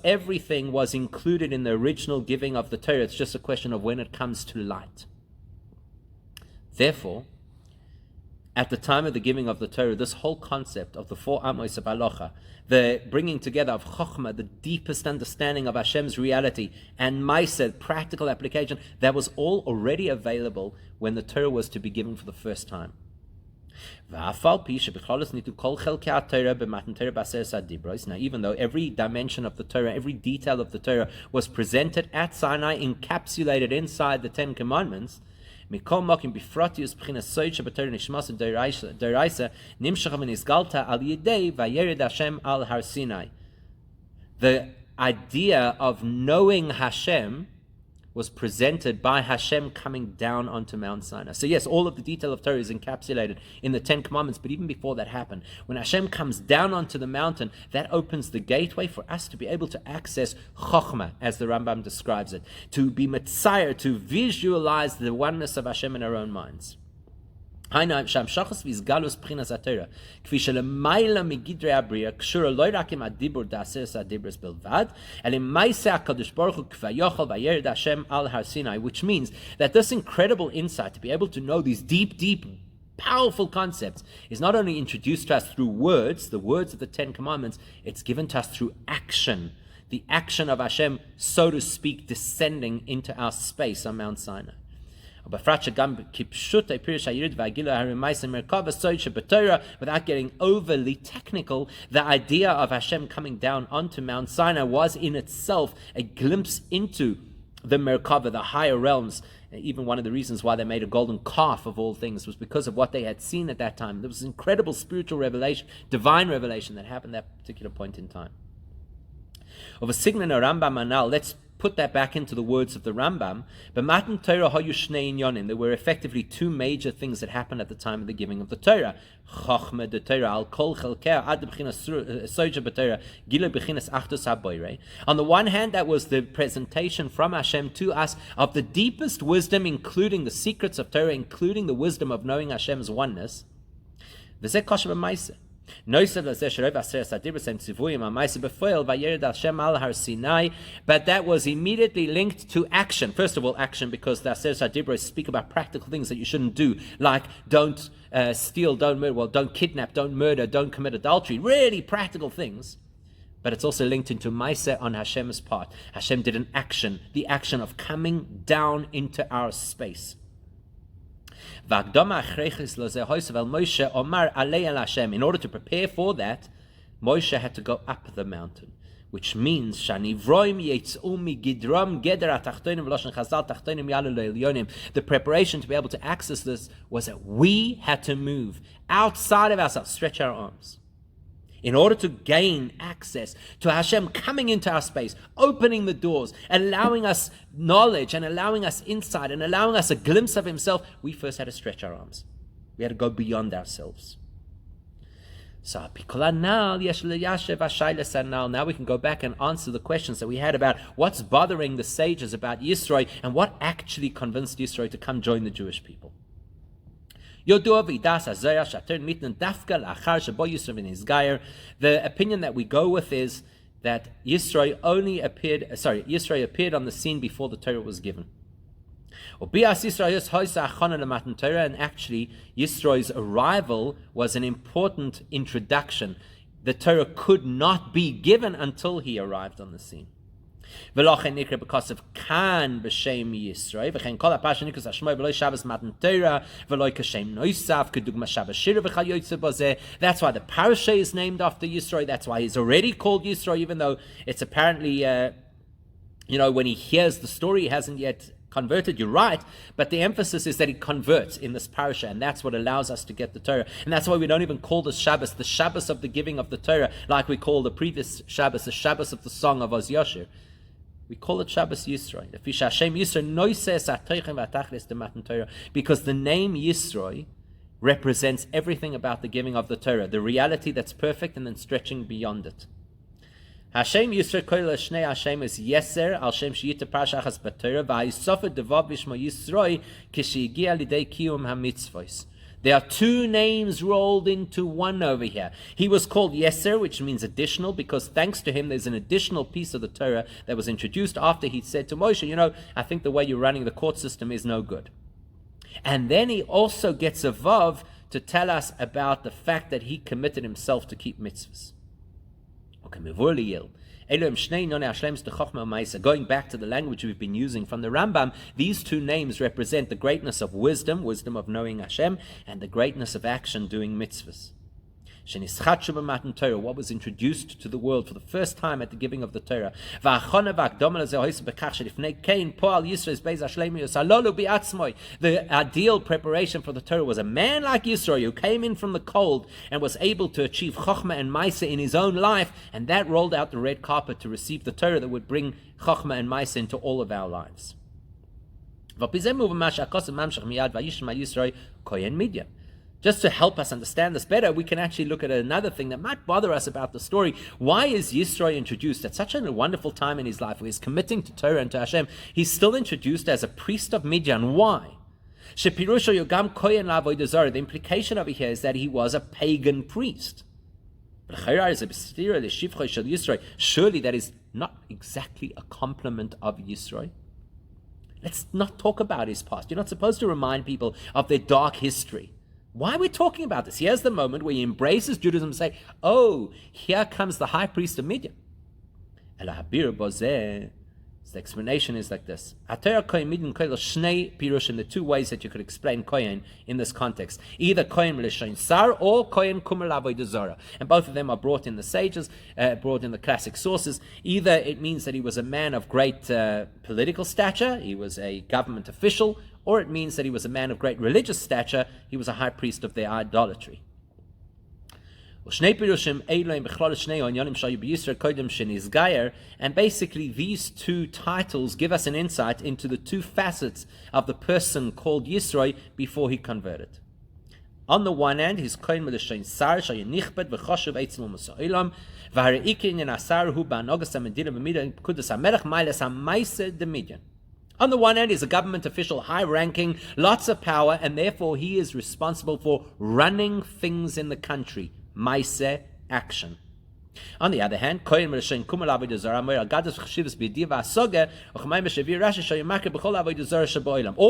everything was included in the original giving of the Torah, it's just a question of when it comes to light. Therefore, at the time of the giving of the Torah, this whole concept of the four Amos of Halacha, the bringing together of Chokhmah, the deepest understanding of Hashem's reality, and Maaseh, practical application, that was all already available when the Torah was to be given for the first time. Now, even though every dimension of the Torah, every detail of the Torah was presented at Sinai, encapsulated inside the Ten Commandments, the idea of knowing Hashem was presented by Hashem coming down onto Mount Sinai. So yes, all of the detail of Torah is encapsulated in the Ten Commandments, but even before that happened, when Hashem comes down onto the mountain, that opens the gateway for us to be able to access Chokhmah, as the Rambam describes it, to be Mitzayir, to visualize the oneness of Hashem in our own minds. שהמשוחס ויסגלוס בחינס התורה, כפי שלמעלה מגדרי הבריאה, קשורה לא רק עם הדיבור דעשרת הדיברס בלבד, אלא עם מעשה הקדוש ברוך הוא כביכול וירד השם על הר סיני, which means that this incredible insight, to be able to know these deep, powerful concepts, is not only introduced to us through words, the words of the Ten Commandments, it's given to us through action, the action of Hashem, so to speak, descending into our space on Mount Sinai. Without getting overly technical, the idea of Hashem coming down onto Mount Sinai was in itself a glimpse into the Merkava, the higher realms. Even one of the reasons why they made a golden calf of all things was because of what they had seen at that time. There was incredible spiritual revelation, divine revelation that happened at that particular point in time. Of a Signan or Rambam Anal, let's put that back into the words of the Rambam. But Matan Torah hayu shnei inyanim. There were effectively two major things that happened at the time of the giving of the Torah. Chochmah de Torah al kol chelkei ad b'chinas soja b'Torah gila b'chinas achdos haboirei. On the one hand, that was the presentation from Hashem to us of the deepest wisdom, including the secrets of Torah, including the wisdom of knowing Hashem's oneness. V'zeh kosher b'maaseh. But that was immediately linked to action. First of all, action, because the Aseret HaDibros speak about practical things that you shouldn't do, like don't steal, don't murder, don't kidnap, don't murder, don't commit adultery. Really practical things. but it's also linked into Maaseh on Hashem's part. Hashem did an action, the action of coming down into our space. In order to prepare for that, Moshe had to go up the mountain, which means the preparation to be able to access this was that we had to move outside of ourselves, stretch our arms, in order to gain access to Hashem coming into our space, opening the doors, allowing us knowledge and allowing us insight and allowing us a glimpse of Himself. We first had to stretch our arms. We had to go beyond ourselves. So now we can go back and answer the questions that we had about what's bothering the sages about Yisro and what actually convinced Yisro to come join the Jewish people. The opinion that we go with is that Yisro appeared on the scene before the Torah was given. And actually, Yisro's arrival was an important introduction. The Torah could not be given until he arrived on the scene. Because of Kan b'shem Yisro, v'chen kol ha'pasha nikus hashmoi v'loi Shabbos matan Torah v'loi kashem noisaf kedugma Shabbos shira v'chal yoytze bozeh. That's why the parasha is named after Yisro. That's why he's already called Yisro, even though it's apparently, when he hears the story, he hasn't yet converted. You're right, but the emphasis is that he converts in this parasha, and that's what allows us to get the Torah. And that's why we don't even call this Shabbos the Shabbos of the giving of the Torah, like we call the previous Shabbos the Shabbos of the song of Oz Yashir. We call it Shabbos Yisro. Because the name Yisro represents everything about the giving of the Torah, the reality that's perfect and then stretching beyond it. Hashem Yisro koil shnei Hashem is Yeser al Shem sheyita parashachas b'Torah v'hayisofer devav b'shmo Yisro kishigia lidei kiyum hamitzvos. There are two names rolled into one over here. He was called Yeser, which means additional, because thanks to him there's an additional piece of the Torah that was introduced after he said to Moshe, I think the way you're running the court system is no good. And then he also gets a vav to tell us about the fact that he committed himself to keep mitzvahs. Going back to the language we've been using from the Rambam, these two names represent the greatness of wisdom of knowing Hashem, and the greatness of action, doing mitzvahs. What was introduced to the world for the first time at the giving of the Torah. The ideal preparation for the Torah was a man like Yisro who came in from the cold and was able to achieve Chochmah and Maaseh in his own life, and that rolled out the red carpet to receive the Torah that would bring Chochmah and Maaseh into all of our lives. Just to help us understand this better, we can actually look at another thing that might bother us about the story. Why is Yisro introduced at such a wonderful time in his life where he's committing to Torah and to Hashem? He's still introduced as a priest of Midian. Why? The implication over here is that he was a pagan priest. Surely that is not exactly a compliment of Yisro. Let's not talk about his past. You're not supposed to remind people of their dark history. Why are we talking about this? Here's the moment where he embraces Judaism and say, oh, here comes the high priest of Midian. The explanation is like this. The two ways that you could explain kohen in this context. Either kohen l'shain sar or kohen kumer l'avodah zarah. And both of them are brought in the sages, brought in the classic sources. Either it means that he was a man of great political stature, he was a government official, or it means that he was a man of great religious stature, he was a high priest of their idolatry. And basically these two titles give us an insight into the two facets of the person called Yisro before he converted. On the one hand, he's kohen l'shain sar shayinichbet v'choshev eitzim u'maso'ilam v'haraikin in asar hu ba'anogas ha'medina v'midah kudas ha'melech mailes ha'maiseh de Midian. On the one hand, he's a government official, high-ranking, lots of power, and therefore he is responsible for running things in the country. Maaseh, action. On the other hand, or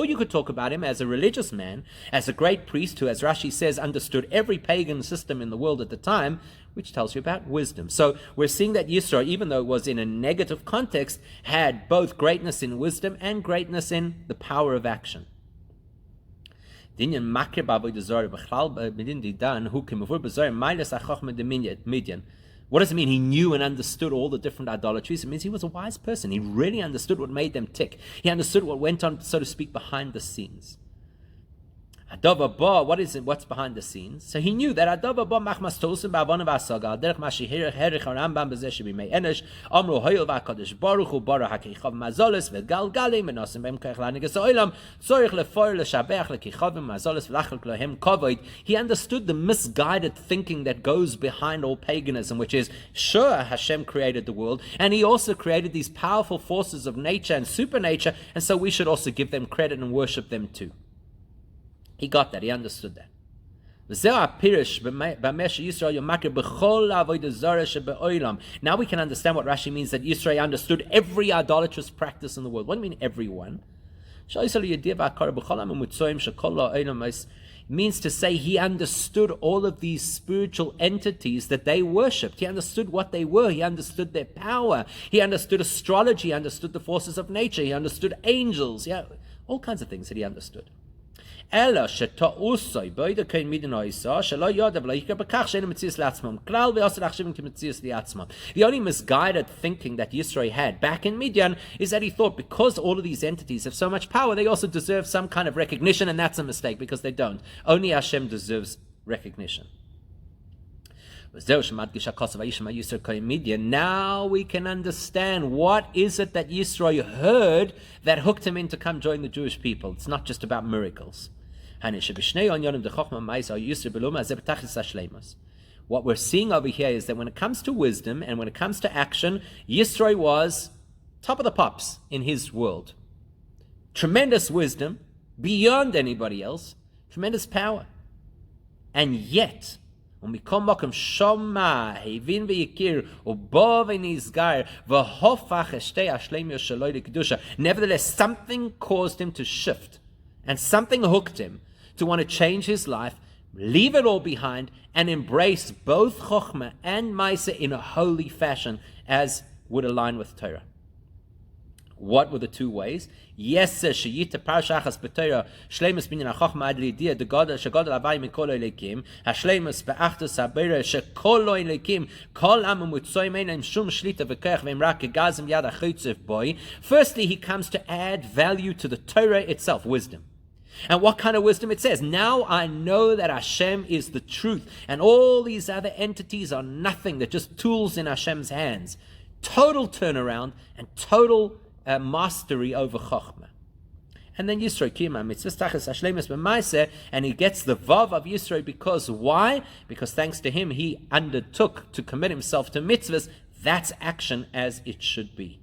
you could talk about him as a religious man, as a great priest who, as Rashi says, understood every pagan system in the world at the time, which tells you about wisdom. So we're seeing that Yisro, even though it was in a negative context, had both greatness in wisdom and greatness in the power of action. What does it mean? He knew and understood all the different idolatries. It means he was a wise person. He really understood what made them tick. He understood what went on, so to speak, behind the scenes. What is it? What's behind the scenes? So he knew that he understood the misguided thinking that goes behind all paganism, which is, sure, Hashem created the world, and he also created these powerful forces of nature and supernature, and so we should also give them credit and worship them too. He got that. He understood that. Now we can understand what Rashi means, that Yisro understood every idolatrous practice in the world. What do you mean, everyone? It means to say he understood all of these spiritual entities that they worshipped. He understood what they were. He understood their power. He understood astrology. He understood the forces of nature. He understood angels. Yeah, all kinds of things that he understood. The only misguided thinking that Yisro had back in Midian is that he thought because all of these entities have so much power, they also deserve some kind of recognition, and that's a mistake because they don't. Only Hashem deserves recognition. Now we can understand what is it that Yisro heard that hooked him in to come join the Jewish people. It's not just about miracles. What we're seeing over here is that when it comes to wisdom and when it comes to action, Yisro was top of the pops in his world. Tremendous wisdom, beyond anybody else, tremendous power. And yet, nevertheless, something caused him to shift, and something hooked him to want to change his life, leave it all behind, and embrace both Chokhmah and Maaseh in a holy fashion, as would align with Torah. What were the two ways? Yes, sheyita parshachas b'Torah shleimus binyan hachokma ad lidia the god shegadol avay mikol elikim hashleimus be'achtus habera shekol lo elikim kol am umutzoyim ein shum shlita v'koach v'imrak gegazim yad achutzev boy. Firstly, he comes to add value to the Torah itself, wisdom. And what kind of wisdom? It says, now I know that Hashem is the truth, and all these other entities are nothing. They're just tools in Hashem's hands. Total turnaround and total mastery over Chokhmah. And then Yisro kiyama mitzvahs tachas hashleimus b'maaseh, and he gets the vav of Yisro because why? Because thanks to him, he undertook to commit himself to mitzvahs. That's action as it should be.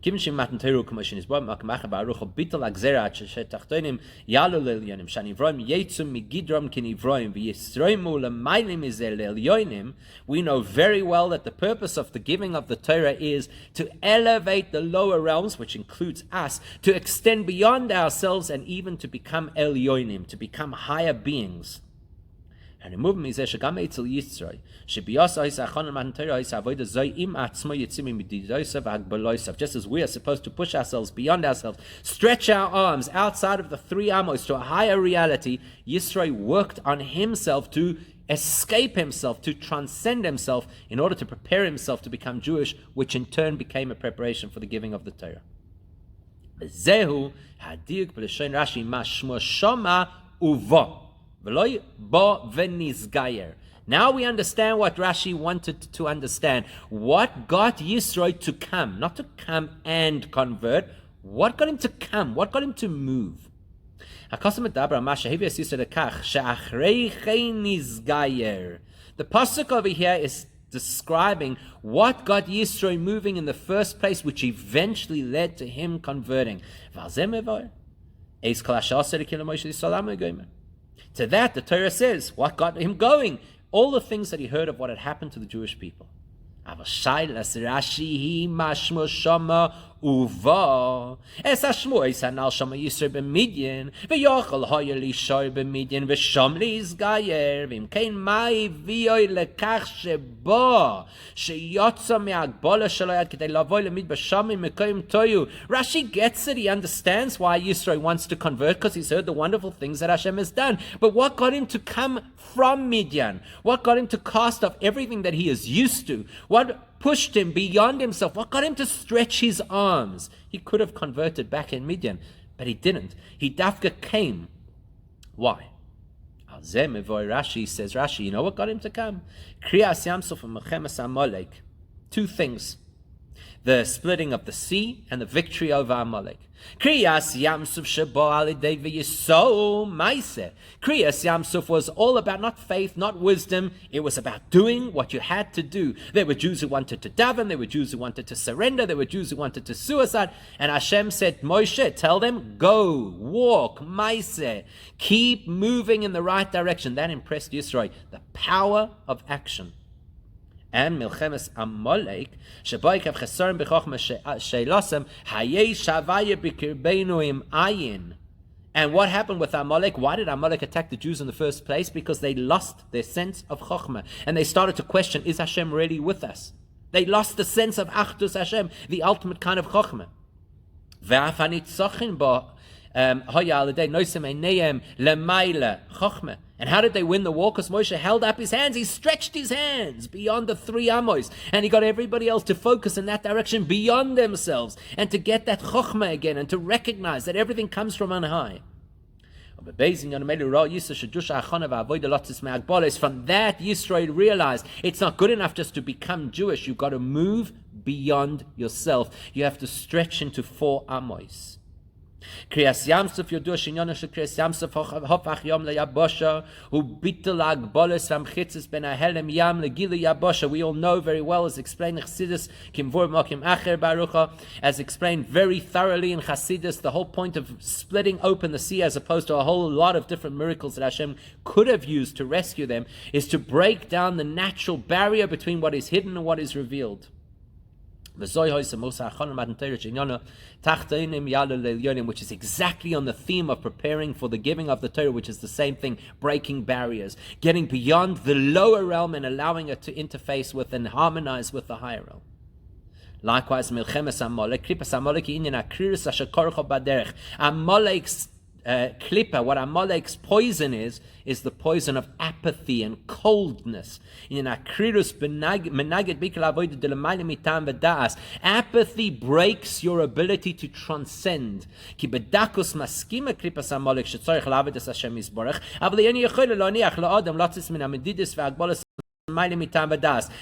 Given Matan Torah commission is what Makamacha Baruch Bitel Agzera Shetachtonim Yalu Lelyonim Shanivroim Yetzum Migidrom Kinivroim V'Yisroimu Lemailim Izel Elyonim. We know very well that the purpose of the giving of the Torah is to elevate the lower realms, which includes us, to extend beyond ourselves and even to become Elyonim, to become higher beings. And the movement is shegam etzel Yisro shebiyasa is achon matan Torah is avoda zay im atzmo yitzim mididosav hagbalosav. Just as we are supposed to push ourselves beyond ourselves, stretch our arms outside of the three amos to a higher reality, Yisro worked on himself to escape himself, to transcend himself, in order to prepare himself to become Jewish, which in turn became a preparation for the giving of the Torah. Zehu hadik b'leshon Rashi mashmo shoma uvo. Now we understand what Rashi wanted to understand. What got Yisro to come? Not to come and convert. What got him to come? What got him to move? The pasuk over here is describing what got Yisro moving in the first place, which eventually led to him converting. To that, the Torah says, what got him going? all the things that he heard of what had happened to the Jewish people. Uva es ashmoy sanal shama Yisro b'Midyan v'yochel hoyer lishor b'Midyan v'shom li'izgayer v'imkein mai v'yoy lekach sheba sheyotza me'agbola shelo yad k'dei lavoy lemid b'shamim mekoyim toyu. Rashi gets it. He understands why Yisro wants to convert, because he's heard the wonderful things that Hashem has done. But what got him to come from Midian? What got him to cast off everything that he is used to? What pushed him beyond himself? What got him to stretch his arms? He could have converted back in Midian, but he didn't. He dafka came. Why? Rashi says, you know what got him to come? Kriyas Yamsuf and Mechemes Amalek. Two things: the splitting of the sea and the victory over Amalek. Kriyas Yamsuf shebo alidei v'yiso maise. Kriyas Yamsuf was all about not faith, not wisdom. It was about doing what you had to do. There were Jews who wanted to daven. There were Jews who wanted to surrender. There were Jews who wanted to suicide. And Hashem said, Moshe, tell them, go, walk, maise. Keep moving in the right direction. That impressed Yisro. The power of action. And Milchemes Amalek, Sheboikav Chesarim B'Chochma Sheilosem, Hayei Shavaya B'Kirbeinu Im Ayin. And what happened with Amalek? Why did Amalek attack the Jews in the first place? Because they lost their sense of Chochmah. And they started to question, is Hashem really with us? They lost the sense of Achdus Hashem, the ultimate kind of Chochmah. Ve'af hanitzochin bo hoya aladei noisem einayim lemaila Chochmah. And how did they win the war? Because Moshe held up his hands. He stretched his hands beyond the three amos. And he got everybody else to focus in that direction beyond themselves. And to get that chokhmah again. And to recognize that everything comes from on high. From that, Yisro realized it's not good enough just to become Jewish. You've got to move beyond yourself. You have to stretch into 4 amos. Kriyas Yamsuf Yodu Shinyana Kriyas Yamsuf Hopach Yom LeYabosha Hu Bitel Agboles Vam Chitzis Ben Ahelem Yam LeGila Yabosha. We all know very well, as explained in Chassidus Kimvur Mokim Acher Barucha, as explained very thoroughly in Chassidus, the whole point of splitting open the sea, as opposed to a whole lot of different miracles that Hashem could have used to rescue them, is to break down the natural barrier between what is hidden and what is revealed. Which is exactly on the theme of preparing for the giving of the Torah, which is the same thing, breaking barriers, getting beyond the lower realm and allowing it to interface with and harmonize with the higher realm. Likewise, Amalek's klippa, what Amalek's poison is the poison of apathy and coldness. Apathy breaks your ability to transcend.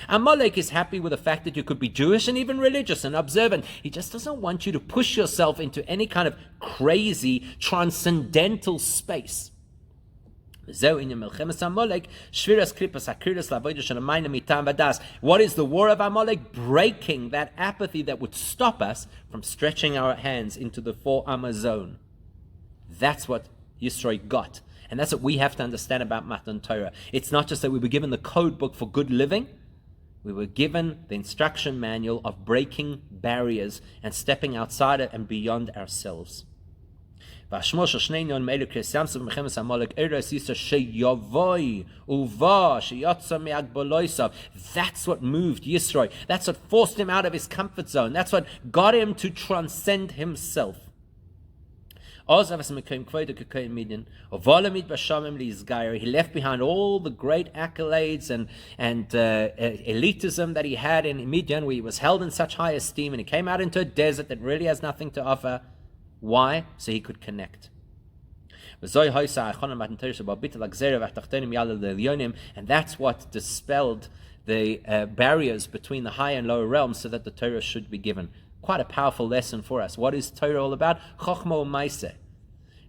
Amalek is happy with the fact that you could be Jewish and even religious and observant. He just doesn't want you to push yourself into any kind of crazy transcendental space. What is the war of Amalek? Breaking that apathy that would stop us from stretching our hands into the 4 Amma zone. That's what Yisro got. And that's what we have to understand about Matan Torah. It's not just that we were given the code book for good living. We were given the instruction manual of breaking barriers and stepping outside it and beyond ourselves. That's what moved Yisro. That's what forced him out of his comfort zone. That's what got him to transcend himself. He left behind all the great accolades and elitism that he had in Midian, where he was held in such high esteem, and he came out into a desert that really has nothing to offer. Why? So he could connect. And that's what dispelled the barriers between the high and lower realms, so that the Torah should be given. Quite a powerful lesson for us. What is Torah all about? Chochmah u'maaseh.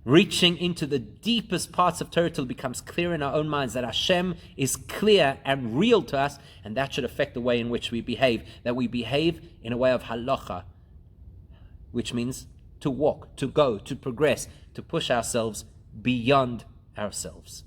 Reaching into the deepest parts of Torah till it becomes clear in our own minds that Hashem is clear and real to us, and that should affect the way in which we behave. That we behave in a way of halacha, which means to walk, to go, to progress, to push ourselves beyond ourselves.